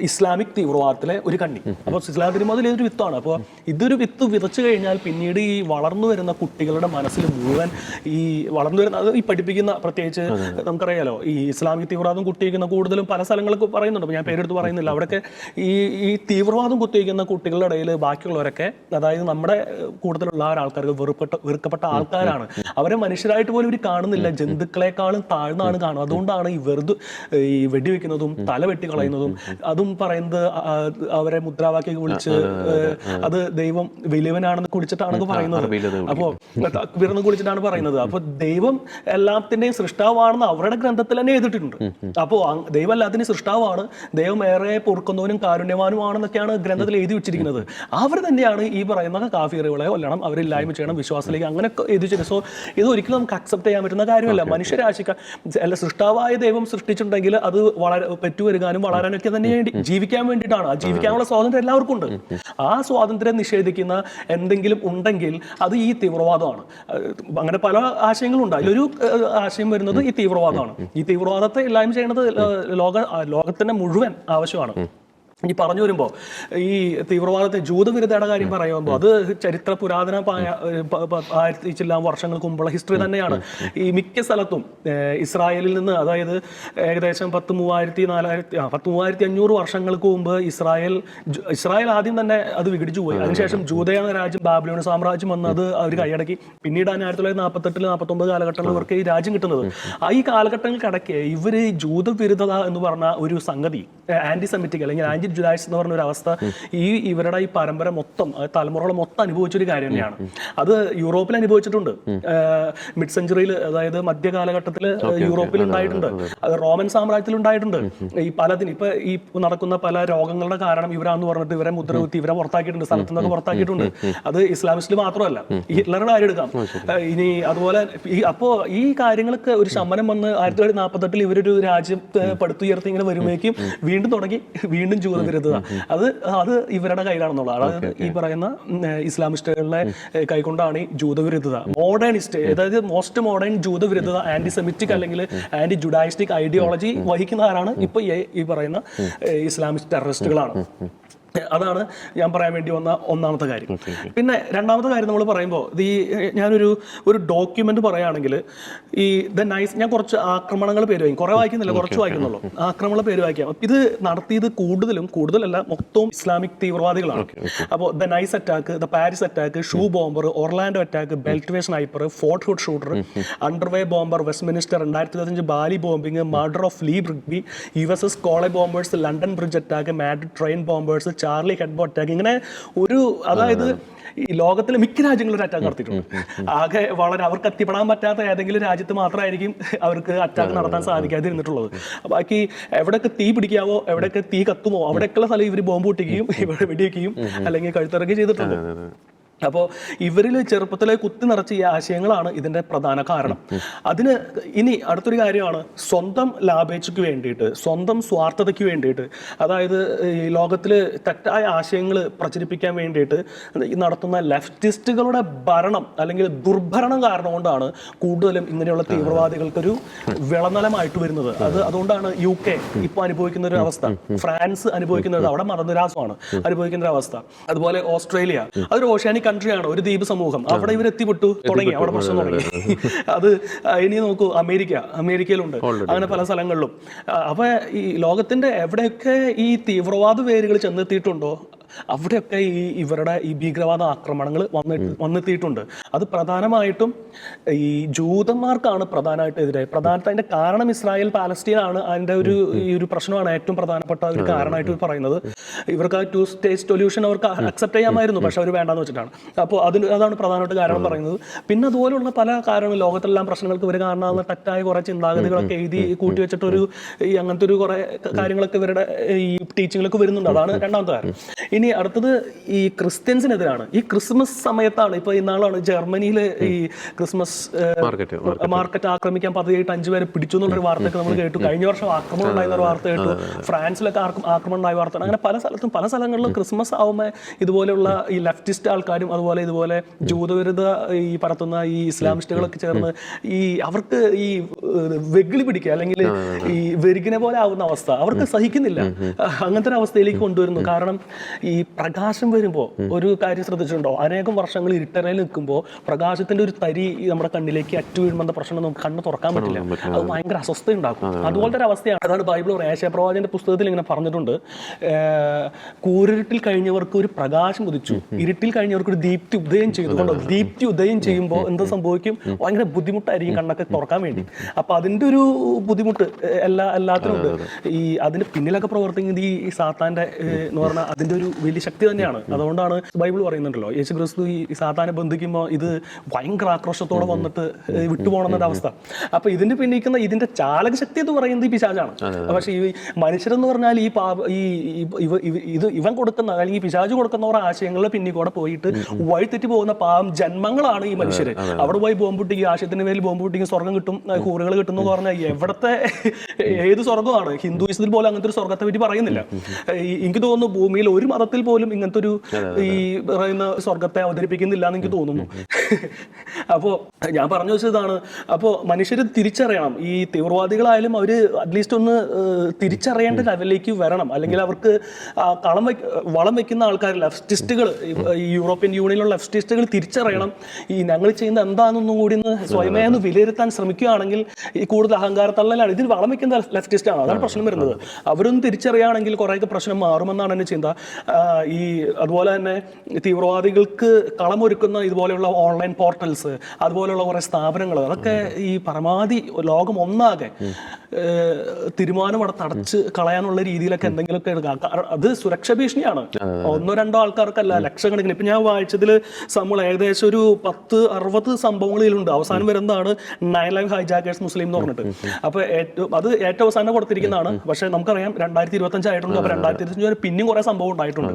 [SPEAKER 3] ഇസ്ലാമിക് തീവ്രവാദത്തിലെ ഒരു കണ്ണി. അപ്പോൾ ഇസ്ലാം തിരുമതൽ ഇതൊരു വിത്താണ്. അപ്പോൾ ഇതൊരു വിത്ത് വിതച്ചു കഴിഞ്ഞാൽ പിന്നീട് ഈ വളർന്നു വരുന്ന കുട്ടികളുടെ മനസ്സിൽ മുഴുവൻ ഈ വളർന്നു വരുന്ന, അത് ഈ പഠിപ്പിക്കുന്ന, പ്രത്യേകിച്ച് നമുക്കറിയാലോ ഈ ഇസ്ലാമിക് തീവ്രവാദം കുത്തിവയ്ക്കുന്ന കൂടുതലും പല സ്ഥലങ്ങൾക്ക് പറയുന്നുണ്ട്, ഞാൻ പേരെടുത്ത് പറയുന്നില്ല. അവിടെയൊക്കെ ഈ തീവ്രവാദം കുത്തിവയ്ക്കുന്ന കുട്ടികളുടെ ഇടയിൽ ബാക്കിയുള്ളവരൊക്കെ, അതായത് നമ്മുടെ കൂടുതലുള്ള ആൾക്കാർക്ക് വെറുക്കപ്പെട്ട ആൾക്കാരാണ്. അവരെ മനുഷ്യരായിട്ട് പോലും ഇവർ കാണുന്നില്ല, ജന്തുക്കളെക്കാളും താഴ്ന്നാണ് കാണുന്നത്. അതുകൊണ്ടാണ് ഈ വെടിവെക്കുന്നതും തല വെട്ടിക്കളയുന്നതും. അതും പറയുന്നത് അവരെ മുദ്രാവാക്യം വിളിച്ച് അത് ദൈവം വലിയവനാണെന്ന് കുടിച്ചിട്ടാണ് പറയുന്നത്. അപ്പോൾ വിറന്ന് കുളിച്ചിട്ടാണ് പറയുന്നത്. അപ്പോൾ ദൈവം എല്ലാത്തിന്റെയും സൃഷ്ടാവാണെന്ന് അവരുടെ ഗ്രന്ഥത്തിൽ തന്നെ എഴുതിയിട്ടുണ്ട്. അപ്പോൾ ദൈവം എല്ലാത്തിന്റെയും സൃഷ്ടാവാണ്, ദൈവം ഏറെ പൊറുക്കുന്നവനും കാരുണ്യവാനുമാണെന്നൊക്കെയാണ് ഗ്രന്ഥത്തിൽ എഴുതി വെച്ചിരിക്കുന്നത്. അവർ തന്നെയാണ് ഈ പറയുന്ന കാഫിറുകളെ കൊല്ലണം, അവരില്ലായ്മ ചെയ്യണം, വിശ്വാസത്തിലേക്ക് അങ്ങനെ എഴുതി വെച്ചിട്ടുണ്ട്. സോ ഇത് ഒരിക്കലും നമുക്ക് അക്സെപ്റ്റ് ചെയ്യാൻ പറ്റുന്ന കാര്യമല്ല. മനുഷ്യരാശിക്ക് അല്ല, സൃഷ്ടാവായ ദൈവം സൃഷ്ടിച്ചിട്ടുണ്ടെങ്കിൽ അത് പെറ്റുവരുകാനും വളരാനൊക്കെ തന്നെ ജീവിക്കാൻ വേണ്ടിയിട്ടാണ്. ആ ജീവിക്കാനുള്ള സ്വാതന്ത്ര്യം എല്ലാവർക്കും ഉണ്ട്. ആ സ്വാതന്ത്ര്യം നിഷേധിക്കുന്ന എന്തെങ്കിലും ഉണ്ടെങ്കിൽ അത് ഈ തീവ്രവാദമാണ്. അങ്ങനെ പല ആശയങ്ങളുണ്ട്. അതിലൊരു ആശയം വരുന്നത് ഈ തീവ്രവാദമാണ്. ഈ തീവ്രവാദത്തെ ഇല്ലായ്മ ചെയ്യുന്നത് ലോകത്തിന്റെ മുഴുവൻ ആവശ്യമാണ്. ഈ പറഞ്ഞു വരുമ്പോൾ ഈ തീവ്രവാദത്തെ ജൂതവിരുദ്ധയുടെ കാര്യം പറയുമ്പോൾ അത് ചരിത്ര പുരാതനമായ 1000 ചില്ലാൻ വർഷങ്ങൾക്ക് മുമ്പുള്ള ഹിസ്റ്ററി തന്നെയാണ്. ഈ മിക്ക സ്ഥലത്തും ഇസ്രായേലിൽ നിന്ന്, അതായത് ഏകദേശം 10,500 വർഷങ്ങൾക്ക് മുമ്പ് ഇസ്രായേൽ ആദ്യം തന്നെ അത് വിഘടിച്ചു പോയി. അതിനുശേഷം ജൂദയ എന്ന രാജ്യം, ബാബിലോൺ സാമ്രാജ്യം വന്ന് അത് അവർ കൈയടക്കി. പിന്നീടാണ് 1948-49 കാലഘട്ടങ്ങളിൽ ഇവർക്ക് ഈ രാജ്യം കിട്ടുന്നത്. ഈ കാലഘട്ടങ്ങൾക്കിടയ്ക്ക് ഇവർ ജൂതവിരുദ്ധത എന്ന് പറഞ്ഞ ഒരു സംഗതി, ആന്റിസെമിറ്റിക് അല്ലെങ്കിൽ ജുഡായിസ് എന്ന് പറഞ്ഞ ഒരു അവസ്ഥ ഇവരുടെ ഈ പരമ്പര മൊത്തം, തലമുറകൾ മൊത്തം അനുഭവിച്ചൊരു കാര്യം തന്നെയാണ്. അത് യൂറോപ്പിൽ അനുഭവിച്ചിട്ടുണ്ട്. മിഡ് സെഞ്ചുറിയിൽ, അതായത് മധ്യ കാലഘട്ടത്തിൽ യൂറോപ്പിൽ ഉണ്ടായിട്ടുണ്ട്, അത് റോമൻ സാമ്രാജ്യത്തിൽ ഉണ്ടായിട്ടുണ്ട്. ഈ പലതിന് ഇപ്പൊ ഈ നടക്കുന്ന പല രോഗങ്ങളുടെ കാരണം ഇവരാന്ന് പറഞ്ഞിട്ട് ഇവരെ മുദ്രകുത്തി ഇവരെ പുറത്താക്കിയിട്ടുണ്ട്, സ്ഥലത്തു നിന്നൊക്കെ പുറത്താക്കിയിട്ടുണ്ട്. അത് ഇസ്ലാമിസ്റ്റിൽ മാത്രമല്ല, ഹിറ്റ്ലറുടെ കാര്യം എടുക്കാം. ഇനി അതുപോലെ അപ്പോ ഈ കാര്യങ്ങൾക്ക് ഒരു ശമനം വന്ന് 1948 ഇവരൊരു രാജ്യം പടുത്തുയർത്തി ഇങ്ങനെ വരുമ്പോഴേക്കും വീണ്ടും ജൂതവിരുദ്ധത അത് ഇവരുടെ കയ്യിലാണെന്നുള്ളത്. അതായത് ഈ പറയുന്ന ഇസ്ലാമിസ്റ്റുകളുടെ കൈകൊണ്ടാണ് ഈ ജൂതവിരുദ്ധത. മോഡേണിസ്റ്റ്, അതായത് മോസ്റ്റ് മോഡേൺ ജൂതവിരുദ്ധത, ആന്റിസെമിറ്റിക് അല്ലെങ്കിൽ ആന്റി ജുഡായിസ്റ്റിക് ഐഡിയോളജി വഹിക്കുന്ന ആരാണ്? ഇപ്പൊ ഈ പറയുന്ന ഇസ്ലാമിസ്റ്റ് ടെററിസ്റ്റുകളാണ്. അതാണ് ഞാൻ പറയാൻ വേണ്ടി വന്ന ഒന്നാമത്തെ കാര്യം. പിന്നെ രണ്ടാമത്തെ കാര്യം നമ്മൾ പറയുമ്പോൾ ഞാനൊരു ഡോക്യുമെന്റ് പറയുകയാണെങ്കിൽ ഈ ഞാൻ കുറച്ച് ആക്രമണങ്ങൾ പേര് വായിക്കും, കുറെ വായിക്കുന്നില്ല, കുറച്ച് വായിക്കുന്നുള്ളൂ. ആക്രമണ പേര് വായിക്കാം. ഇത് നടത്തിയത് കൂടുതലല്ല മൊത്തവും ഇസ്ലാമിക് തീവ്രവാദികളാണ്. അപ്പോൾ the Nice attack, the Paris attack, shoe bomber, Orlando attack, Beltway sniper, Fort Hood shooter, underwear bomber, Westminster, 2025 Bali bombing, murder of Lee Rigby, USS Cole bombers, London Bridge attack, Madrid train bombers, Charlie Hebdo attack, ഇങ്ങനെ ഒരു അതായത് ഈ ലോകത്തിലെ മിക്ക രാജ്യങ്ങളും attack നടത്തിയിട്ടുണ്ട്. ആകെ വളരെ അവർക്ക് എത്തിപ്പെടാൻ പറ്റാത്ത ഏതെങ്കിലും രാജ്യത്ത് മാത്രമായിരിക്കും അവർക്ക് അറ്റാക്ക് നടത്താൻ സാധിക്കാതിരുന്നിട്ടുള്ളത്. ബാക്കി എവിടെയൊക്കെ തീ പിടിക്കാവോ, എവിടെയൊക്കെ തീ കത്തുമോ, അവിടെയൊക്കെയുള്ള സ്ഥലം ഇവർ ബോംബ് പൊട്ടിക്കുകയും ഇവിടെ വെടിവെക്കുകയും അല്ലെങ്കിൽ കഴുത്തിറക്കുകയും ചെയ്തിട്ടുണ്ട്. അപ്പോൾ ഇവരിൽ ചെറുപ്പത്തിലെ കുത്തി നിറച്ച ഈ ആശയങ്ങളാണ് ഇതിൻ്റെ പ്രധാന കാരണം. അതിന് ഇനി അടുത്തൊരു കാര്യമാണ് സ്വന്തം ലാഭേച്ഛയ്ക്ക് വേണ്ടിയിട്ട്, സ്വന്തം സ്വാർത്ഥതയ്ക്ക് വേണ്ടിയിട്ട്, അതായത് ഈ ലോകത്തിൽ തെറ്റായ ആശയങ്ങൾ പ്രചരിപ്പിക്കാൻ വേണ്ടിയിട്ട് നടത്തുന്ന ലെഫ്റ്റിസ്റ്റുകളുടെ ഭരണം അല്ലെങ്കിൽ ദുർഭരണം കാരണം കൊണ്ടാണ് കൂടുതലും ഇങ്ങനെയുള്ള തീവ്രവാദികൾക്കൊരു വിളനിലമായിട്ട് വരുന്നത്. അതുകൊണ്ടാണ് UK ഇപ്പോൾ അനുഭവിക്കുന്ന ഒരു അവസ്ഥ, ഫ്രാൻസ് അനുഭവിക്കുന്നത്, അവിടെ മതനിരാസമാണ് അനുഭവിക്കുന്ന ഒരു അവസ്ഥ. അതുപോലെ ഓസ്ട്രേലിയ, അതൊരു ഓഷ്യാനിക് കൺട്രിയാണ്, ഒരു ദ്വീപ് സമൂഹം, അവിടെ ഇവർ എത്തിപ്പെട്ടു തുടങ്ങി, അവിടെ പ്രശ്നം തുടങ്ങി. അത് ഇനി നോക്കൂ, അമേരിക്കയിലുണ്ട്, അങ്ങനെ പല സ്ഥലങ്ങളിലും. അപ്പൊ ഈ ലോകത്തിന്റെ എവിടെയൊക്കെ ഈ തീവ്രവാദ വേരുകൾ ചെന്നെത്തിയിട്ടുണ്ടോ അവിടെയൊക്കെ ഇവരുടെ ഈ ഭീകരവാദ ആക്രമണങ്ങൾ വന്നെത്തിയിട്ടുണ്ട്. അത് പ്രധാനമായിട്ടും ഈ ജൂതന്മാർക്കാണ് പ്രധാനമായിട്ട് എതിരെ. അതിന്റെ കാരണം ഇസ്രായേൽ പാലസ്തീൻ ആണ്. അതിന്റെ ഈ ഒരു പ്രശ്നമാണ് ഏറ്റവും പ്രധാനപ്പെട്ട ഒരു കാരണമായിട്ട് പറയുന്നത്. ഇവർക്ക് 2 സ്റ്റേറ്റ് സൊല്യൂഷൻ അവർക്ക് അക്സെപ്റ്റ് ചെയ്യാമായിരുന്നു, പക്ഷെ അവർ വേണ്ടാന്ന് വെച്ചിട്ടാണ്. അപ്പോൾ അതാണ് പ്രധാനമായിട്ട് കാരണം പറയുന്നത്. പിന്നെ അതുപോലുള്ള പല കാരണങ്ങൾ, ലോകത്തെല്ലാം പ്രശ്നങ്ങൾക്ക് ഇവർ കാണാവുന്ന തെറ്റായ കുറെ ചിന്താഗതികളൊക്കെ എഴുതി കൂട്ടി വെച്ചിട്ടൊരു ഈ അങ്ങനത്തെ ഒരു കുറെ കാര്യങ്ങളൊക്കെ ഇവരുടെ ഈ ടീച്ചിങ്ങിലൊക്കെ വരുന്നുണ്ട്. അതാണ് രണ്ടാമത്തെ കാര്യം. ഇനി അടുത്തത് ഈ ക്രിസ്ത്യൻസിനെതിരാണ്. ഈ ക്രിസ്മസ് സമയത്താണ്, ഇപ്പൊ ഇന്നാളാണ് ജർമ്മനിയിൽ ഈ ക്രിസ്മസ് മാർക്കറ്റ് ആക്രമിക്കാൻ പദ്ധതിയായിട്ട് 5 പേരെ പിടിച്ചു എന്നുള്ളൊരു വാർത്തയൊക്കെ നമ്മൾ കേട്ടു. കഴിഞ്ഞ വർഷം ആക്രമണം ഉണ്ടായിരുന്ന വാർത്ത കേട്ടു. ഫ്രാൻസിലൊക്കെ ആക്രമണം ഉണ്ടായ വാർത്ത. അങ്ങനെ പല സ്ഥലങ്ങളിലും ക്രിസ്മസ് ആവുമ്പോൾ ഇതുപോലെയുള്ള ഈ ലെഫ്റ്റിസ്റ്റ് ആൾക്കാരും അതുപോലെ ജൂതവിരുദ്ധ ഈ പരത്തുന്ന ഈ ഇസ്ലാമിസ്റ്റുകളൊക്കെ ചേർന്ന് ഈ അവർക്ക് ഈ വെകിളി പിടിക്കുക അല്ലെങ്കിൽ ഈ വെരുകിനെ പോലെ ആവുന്ന അവസ്ഥ അവർക്ക് സഹിക്കുന്നില്ല. അങ്ങനത്തെ ഒരു അവസ്ഥയിലേക്ക് കൊണ്ടുവരുന്നു. കാരണം ഈ പ്രകാശം വരുമ്പോൾ ഒരു കാര്യം ശ്രദ്ധിച്ചിട്ടുണ്ടോ, അനേകം വർഷങ്ങൾ ഇരുട്ടറയിൽ നിൽക്കുമ്പോൾ പ്രകാശത്തിന്റെ ഒരു തരി നമ്മുടെ കണ്ണിലേക്ക് അറ്റു വീഴുമ്പോൾ പ്രശ്നം നമുക്ക് കണ്ണ് തുറക്കാൻ പറ്റില്ല. അത് ഭയങ്കര അസ്വസ്ഥ ഉണ്ടാക്കും. അതുപോലത്തെ ഒരു അവസ്ഥയാണ്. അതാണ് ബൈബിൾ ഏശയ്യാപ്രവാചകന്റെ പുസ്തകത്തിൽ ഇങ്ങനെ പറഞ്ഞിട്ടുണ്ട്, കൂരിരുട്ടിൽ കഴിഞ്ഞവർക്ക് ഒരു പ്രകാശം ഉദിച്ചു, ഇരുട്ടിൽ കഴിഞ്ഞവർക്ക് ഒരു ദീപ്തി ഉദയം ചെയ്തുകൊണ്ടോ. ദീപ്തി ഉദയം ചെയ്യുമ്പോൾ എന്ത് സംഭവിക്കും, ഭയങ്കര ബുദ്ധിമുട്ടായിരിക്കും കണ്ണൊക്കെ തുറക്കാൻ വേണ്ടി. അപ്പൊ അതിന്റെ ഒരു ബുദ്ധിമുട്ട് എല്ലാത്തിനും ഉണ്ട്. ഈ അതിന് പിന്നിലൊക്കെ പ്രവർത്തിക്കുന്നത് ഈ സാത്താന്റെ എന്ന് പറഞ്ഞാൽ അതിന്റെ ഒരു വലിയ ശക്തി തന്നെയാണ്. അതുകൊണ്ടാണ് ബൈബിൾ പറയുന്നുണ്ടല്ലോ, യേശുക്രിസ്തു ഈ സാത്താനെ ബന്ധിക്കുമ്പോൾ ഇത് ഭയങ്കര ആക്രോശത്തോടെ വന്നിട്ട് വിട്ടുപോകണമെന്നൊരു അവസ്ഥ. അപ്പൊ ഇതിന്റെ പിന്നിക്കുന്ന ഇതിന്റെ ചാലക ശക്തി എന്ന് പറയുന്നത് ഈ പിശാചാണ്. പക്ഷെ ഈ മനുഷ്യരെന്ന് പറഞ്ഞാൽ ഇവൻ കൊടുക്കുന്ന അല്ലെങ്കിൽ ഈ പിശാച് കൊടുക്കുന്നവരുടെ ആശയങ്ങളുടെ പിന്നിൽ കൂടെ പോയിട്ട് വഴിതെറ്റി പോകുന്ന പാവം ജന്മങ്ങളാണ് ഈ മനുഷ്യര്. അവിടെ പോയി ബോംബ് പൊട്ടിക്കുക, ആശയത്തിന് മേലിൽ ബോംബ് പൊട്ടിക്കുക, സ്വർഗം കിട്ടും, കൂറുകൾ കിട്ടും എന്ന് പറഞ്ഞാൽ എവിടത്തെ ഏത് സ്വർഗമാണ്? ഹിന്ദുയിസത്തിൽ പോലും അങ്ങനത്തെ ഒരു സ്വർഗത്തെ പറ്റി പറയുന്നില്ല. എനിക്ക് തോന്നുന്നു ഭൂമിയിൽ ഒരു മതത്തിൽ പോലും ഇങ്ങനത്തെ ഒരു ഈ പറയുന്ന സ്വർഗത്തെ അവതരിപ്പിക്കുന്നില്ല എന്ന് എനിക്ക് തോന്നുന്നു. അപ്പോൾ ഞാൻ പറഞ്ഞു വെച്ചതാണ്. അപ്പോൾ മനുഷ്യർ തിരിച്ചറിയണം, ഈ തീവ്രവാദികളായാലും അവർ അറ്റ്ലീസ്റ്റ് ഒന്ന് തിരിച്ചറിയേണ്ട ലെവലിലേക്ക് വരണം. അല്ലെങ്കിൽ അവർക്ക് വളം വെക്കുന്ന ആൾക്കാർ, ലെഫ്റ്റിസ്റ്റുകൾ, ഈ യൂറോപ്യൻ യൂണിയനിലുള്ള ലെഫ്റ്റിസ്റ്റുകൾ തിരിച്ചറിയണം, ഈ ഞങ്ങൾ ചെയ്യുന്ന എന്താണെന്നൊന്നും കൂടി സ്വയമേ ഒന്ന് വിലയിരുത്താൻ ശ്രമിക്കുകയാണെങ്കിൽ ഈ കൂടുതൽ അഹങ്കാരത്തള്ളലാണ്. ഇതിൽ വളം വെക്കുന്ന ലെഫ്റ്റിസ്റ്റാണ്, അതാണ് പ്രശ്നം വരുന്നത്. അവരൊന്നും തിരിച്ചറിയുകയാണെങ്കിൽ കുറേയൊക്കെ പ്രശ്നം മാറുമെന്നാണ് എൻ്റെ ചിന്ത. ഈ അതുപോലെ തന്നെ തീവ്രവാദികൾക്ക് കളമൊരുക്കുന്ന ഇതുപോലെയുള്ള ഓൺലൈൻ പോർട്ടൽസ്, അതുപോലെയുള്ള കുറേ സ്ഥാപനങ്ങൾ, അതൊക്കെ ഈ പരമാവധി ലോകം ഒന്നാകെ തീരുമാനം അവിടെ തടച്ച് കളയാനുള്ള രീതിയിലൊക്കെ എന്തെങ്കിലുമൊക്കെ എടുക്കാം. അത് സുരക്ഷ ഭീഷണിയാണ്. 1-2 ആൾക്കാർക്കല്ല, ലക്ഷക്കണക്കിന്. ഇപ്പം ഞാൻ വായിച്ചതിൽ ഏകദേശം ഒരു 10-60 സംഭവങ്ങളിലുണ്ട്. അവസാനം വരുന്നതാണ് 9/11 ഹൈജാക്കേഴ്സ് മുസ്ലിം എന്ന് പറഞ്ഞിട്ട്. അപ്പോൾ അത് ഏറ്റവും അവസാനം കൊടുത്തിരിക്കുന്നതാണ്. പക്ഷേ നമുക്കറിയാം 2025 ആയിട്ടുണ്ട്. അപ്പോൾ 2025 വരെ പിന്നെയും കുറേ സംഭവം ഉണ്ടായിട്ടുണ്ട്.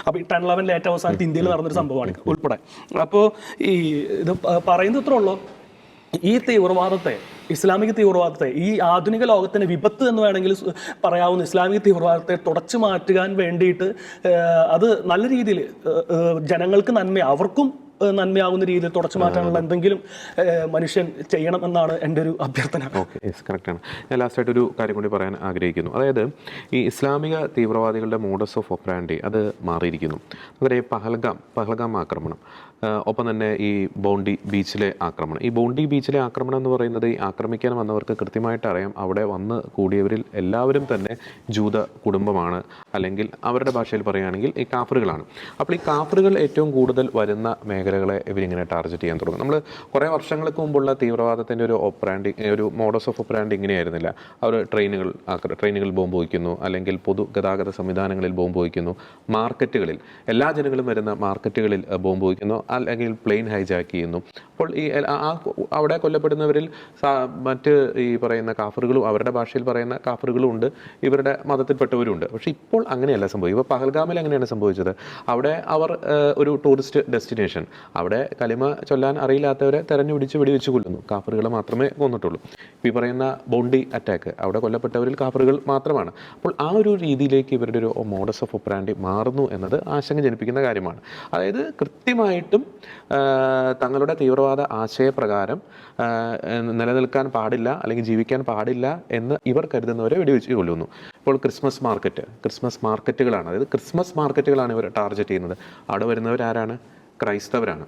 [SPEAKER 3] അപ്പോൾ 10/11 ഏറ്റവും അവസാനത്ത് ഇന്ത്യയിൽ നടന്നൊരു സംഭവമാണ് ഉൾപ്പെടെ. അപ്പോൾ ഈ ഇത് പറയുന്നത് ഇത്രേ ഉള്ളൂ, ഈ തീവ്രവാദത്തെ, ഇസ്ലാമിക തീവ്രവാദത്തെ, ഈ ആധുനിക ലോകത്തിന് വിപത്ത് എന്ന് വേണമെങ്കിൽ പറയാവുന്ന ഇസ്ലാമിക തീവ്രവാദത്തെ തുടച്ചു മാറ്റാൻ വേണ്ടിയിട്ട് അത് നല്ല രീതിയിൽ ജനങ്ങൾക്ക് അവർക്കും നന്മയാകുന്ന രീതിയിൽ തുടച്ചു മാറ്റാനുള്ള എന്തെങ്കിലും മനുഷ്യൻ ചെയ്യണം എന്നാണ് എൻ്റെ ഒരു അഭ്യർത്ഥന.
[SPEAKER 1] ഓക്കെ, യെസ്, കറക്റ്റാണ്. ഞാൻ ലാസ്റ്റായിട്ട് ഒരു കാര്യം കൂടി പറയാൻ ആഗ്രഹിക്കുന്നു. അതായത് ഈ ഇസ്ലാമിക തീവ്രവാദികളുടെ മോഡസ് ഓഫ് ഓപ്പറാൻഡി അത് മാറിയിരിക്കുന്നു. നമുക്കറിയാം പഹൽഗാം ആക്രമണം, ഒപ്പം തന്നെ ഈ ബോണ്ടി ബീച്ചിലെ ആക്രമണം. ഈ ബോണ്ടി ബീച്ചിലെ ആക്രമണം എന്ന് പറയുന്നത് ഈ ആക്രമിക്കാൻ വന്നവർക്ക് കൃത്യമായിട്ട് അറിയാം അവിടെ വന്ന് കൂടിയവരിൽ എല്ലാവരും തന്നെ ജൂത കുടുംബമാണ്, അല്ലെങ്കിൽ അവരുടെ ഭാഷയിൽ പറയുകയാണെങ്കിൽ ഈ കാഫറുകളാണ്. അപ്പോൾ ഈ കാഫറുകൾ ഏറ്റവും കൂടുതൽ വരുന്ന മേഖല മേഖലകളെ ഇവരിങ്ങനെ ടാർഗറ്റ് ചെയ്യാൻ തുടങ്ങും. നമ്മൾ കുറേ വർഷങ്ങൾക്ക് മുമ്പുള്ള തീവ്രവാദത്തിൻ്റെ ഒരു മോഡസ് ഓഫ് ഓപ്പറാൻഡി ഇങ്ങനെയായിരുന്നില്ല. അവർ ട്രെയിനുകൾ ബോംബ് വയ്ക്കുന്നു, അല്ലെങ്കിൽ പൊതുഗതാഗത സംവിധാനങ്ങളിൽ ബോംബ് വയ്ക്കുന്നു, മാർക്കറ്റുകളിൽ എല്ലാ ജനങ്ങളും വരുന്ന മാർക്കറ്റുകളിൽ ബോംബ് വയ്ക്കുന്നു, അല്ലെങ്കിൽ പ്ലെയിൻ ഹൈജാക്ക് ചെയ്യുന്നു. അപ്പോൾ ഈ അവിടെ കൊല്ലപ്പെടുന്നവരിൽ മറ്റ് ഈ പറയുന്ന കാഫറുകളും, അവരുടെ ഭാഷയിൽ പറയുന്ന കാഫറുകളും ഉണ്ട്, ഇവരുടെ മതത്തിൽപ്പെട്ടവരും ഉണ്ട്. പക്ഷേ ഇപ്പോൾ അങ്ങനെയല്ല സംഭവിക്കും. ഇപ്പോൾ പഹൽഗാമിൽ അങ്ങനെയാണ് സംഭവിച്ചത്. അവിടെ അവർ ഒരു ടൂറിസ്റ്റ് ഡെസ്റ്റിനേഷൻ, അവിടെ കലിമ ചൊല്ലാൻ അറിയില്ലാത്തവരെ തെരഞ്ഞു പിടിച്ച് വെടിവെച്ച് കൊല്ലുന്നു. കാഫറുകളെ മാത്രമേ കൊന്നിട്ടുള്ളൂ. ഇപ്പോൾ ഈ പറയുന്ന ബോണ്ടി അറ്റാക്ക്, അവിടെ കൊല്ലപ്പെട്ടവരിൽ കാഫറുകൾ മാത്രമാണ്. അപ്പോൾ ആ ഒരു രീതിയിലേക്ക് ഇവരുടെ ഒരു മോഡസ് ഓഫ് ഓപ്പറാൻഡി മാറുന്നു എന്നത് ആശങ്ക ജനിപ്പിക്കുന്ന കാര്യമാണ്. അതായത് കൃത്യമായിട്ടും തങ്ങളുടെ തീവ്രവാദ ആശയപ്രകാരം നിലനിൽക്കാൻ പാടില്ല അല്ലെങ്കിൽ ജീവിക്കാൻ പാടില്ല എന്ന് ഇവർ കരുതുന്നവരെ വെടിവെച്ച് കൊല്ലുന്നു. ഇപ്പോൾ ക്രിസ്മസ് മാർക്കറ്റുകളാണ്, അതായത് ക്രിസ്മസ് മാർക്കറ്റുകളാണ് ഇവർ ടാർഗറ്റ് ചെയ്യുന്നത്. അവിടെ വരുന്നവരാരാണ്? ക്രൈസ്തവരാണ്.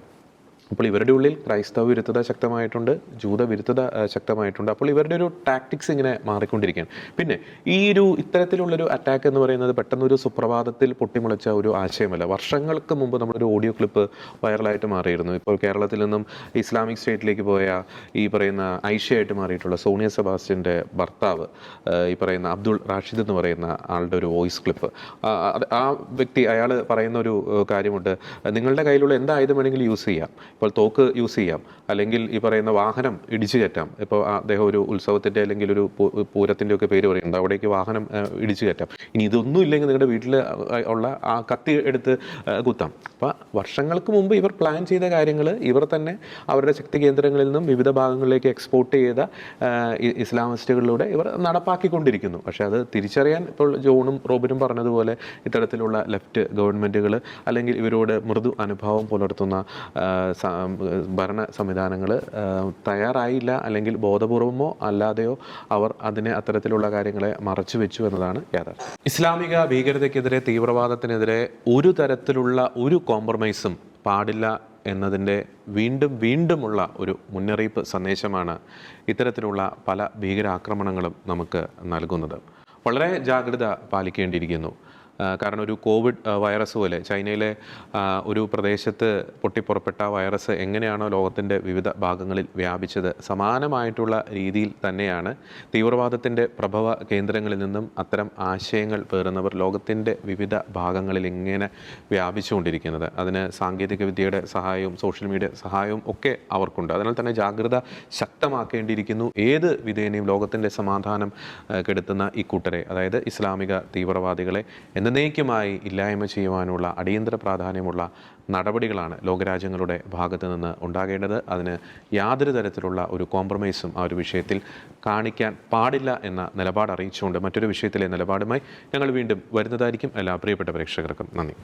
[SPEAKER 1] അപ്പോൾ ഇവരുടെ ഉള്ളിൽ ക്രൈസ്തവ വിരുദ്ധത ശക്തമായിട്ടുണ്ട്, ജൂത വിരുദ്ധത ശക്തമായിട്ടുണ്ട്. അപ്പോൾ ഇവരുടെ ഒരു ടാക്ടിക്സ് ഇങ്ങനെ മാറിക്കൊണ്ടിരിക്കുകയാണ്. പിന്നെ ഈ ഇത്തരത്തിലുള്ളൊരു അറ്റാക്ക് എന്ന് പറയുന്നത് പെട്ടെന്നൊരു സുപ്രഭാതത്തിൽ പൊട്ടിമുളച്ച ഒരു ആശയമല്ല. വർഷങ്ങൾക്ക് മുമ്പ് നമ്മളൊരു ഓഡിയോ ക്ലിപ്പ് വൈറലായിട്ട് മാറിയിരുന്നു. ഇപ്പോൾ കേരളത്തിൽ നിന്നും ഇസ്ലാമിക് സ്റ്റേറ്റിലേക്ക് പോയ ഈ പറയുന്ന ഐഷയായിട്ട് മാറിയിട്ടുള്ള സോണിയ സെബാസ്റ്റ്യൻ്റെ ഭർത്താവ്, ഈ പറയുന്ന അബ്ദുൾ റാഷിദ് എന്ന് പറയുന്ന ആളുടെ ഒരു വോയിസ് ക്ലിപ്പ്. ആ വ്യക്തി, അയാൾ പറയുന്ന ഒരു കാര്യമുണ്ട്, നിങ്ങളുടെ കയ്യിലുള്ള എന്ത് ആയുധം വേണമെങ്കിലും യൂസ് ചെയ്യാം. ഇപ്പോൾ തോക്ക് യൂസ് ചെയ്യാം, അല്ലെങ്കിൽ ഈ പറയുന്ന വാഹനം ഇടിച്ചു കയറ്റാം. ഇപ്പോൾ അദ്ദേഹം ഒരു ഉത്സവത്തിൻ്റെ അല്ലെങ്കിൽ ഒരു പൂരത്തിൻ്റെ ഒക്കെ പേര് പറയുന്നുണ്ട്, അവിടേക്ക് വാഹനം ഇടിച്ചു കയറ്റാം. ഇനി ഇതൊന്നും ഇല്ലെങ്കിൽ നിങ്ങളുടെ വീട്ടിൽ ഉള്ള ആ കത്തി എടുത്ത് കുത്താം. അപ്പോൾ വർഷങ്ങൾക്ക് മുമ്പ് ഇവർ പ്ലാൻ ചെയ്ത കാര്യങ്ങൾ ഇവർ തന്നെ അവരുടെ ശക്തി കേന്ദ്രങ്ങളിൽ നിന്നും വിവിധ ഭാഗങ്ങളിലേക്ക് എക്സ്പോർട്ട് ചെയ്ത ഇസ്ലാമിസ്റ്റുകളിലൂടെ ഇവർ നടപ്പാക്കിക്കൊണ്ടിരിക്കുന്നു. പക്ഷേ അത് തിരിച്ചറിയാൻ ഇപ്പോൾ ജോണും റോബിനും പറഞ്ഞതുപോലെ ഇത്തരത്തിലുള്ള ലെഫ്റ്റ് ഗവൺമെൻറ്റുകൾ അല്ലെങ്കിൽ ഇവരോട് മൃദു അനുഭാവം പുലർത്തുന്ന ഭരണ സംവിധാനങ്ങൾ തയ്യാറായില്ല, അല്ലെങ്കിൽ ബോധപൂർവമോ അല്ലാതെയോ അവർ അത്തരത്തിലുള്ള കാര്യങ്ങളെ മറച്ചു വെച്ചു എന്നതാണ് യാഥാർത്ഥ്യം. ഇസ്ലാമിക ഭീകരതയ്ക്കെതിരെ, തീവ്രവാദത്തിനെതിരെ ഒരു തരത്തിലുള്ള ഒരു കോംപ്രമൈസും പാടില്ല എന്നതിൻ്റെ വീണ്ടുമുള്ള ഒരു മുന്നറിയിപ്പ് സന്ദേശമാണ് ഇത്തരത്തിലുള്ള പല ഭീകരാക്രമണങ്ങളും നമുക്ക് നൽകുന്നത്. വളരെ ജാഗ്രത പാലിക്കേണ്ടിയിരിക്കുന്നു. കാരണം ഒരു കോവിഡ് വൈറസ് പോലെ ചൈനയിലെ ഒരു പ്രദേശത്ത് പൊട്ടിപ്പുറപ്പെട്ട വൈറസ് എങ്ങനെയാണോ ലോകത്തിൻ്റെ വിവിധ ഭാഗങ്ങളിൽ വ്യാപിച്ചത്, സമാനമായിട്ടുള്ള രീതിയിൽ തന്നെയാണ് തീവ്രവാദത്തിൻ്റെ പ്രഭവ കേന്ദ്രങ്ങളിൽ നിന്നും അത്തരം ആശയങ്ങൾ പേറുന്നവർ ലോകത്തിൻ്റെ വിവിധ ഭാഗങ്ങളിൽ ഇങ്ങനെ വ്യാപിച്ചുകൊണ്ടിരിക്കുന്നത്. അതിന് സാങ്കേതികവിദ്യയുടെ സഹായവും സോഷ്യൽ മീഡിയ സഹായവും ഒക്കെ അവർക്കുണ്ട്. അതിനാൽ തന്നെ ജാഗ്രത ശക്തമാക്കേണ്ടിയിരിക്കുന്നു. ഏത് വിധേനയും ലോകത്തിൻ്റെ സമാധാനം കെടുത്തുന്ന ഈ കൂട്ടരെ, അതായത് ഇസ്ലാമിക തീവ്രവാദികളെ എന്നേക്കുമായി ഇല്ലായ്മ ചെയ്യുവാനുള്ള അടിയന്തര പ്രാധാന്യമുള്ള നടപടികളാണ് ലോകരാജ്യങ്ങളുടെ ഭാഗത്തു നിന്ന് ഉണ്ടാകേണ്ടത്. അതിന് യാതൊരു തരത്തിലുള്ള ഒരു കോംപ്രമൈസും ആ ഒരു വിഷയത്തിൽ കാണിക്കാൻ പാടില്ല എന്ന നിലപാട് അറിയിച്ചുകൊണ്ട് മറ്റൊരു വിഷയത്തിലെ നിലപാടുമായി ഞങ്ങൾ വീണ്ടും വരുന്നതായിരിക്കും. എല്ലാ പ്രിയപ്പെട്ട പ്രേക്ഷകർക്കും നന്ദി.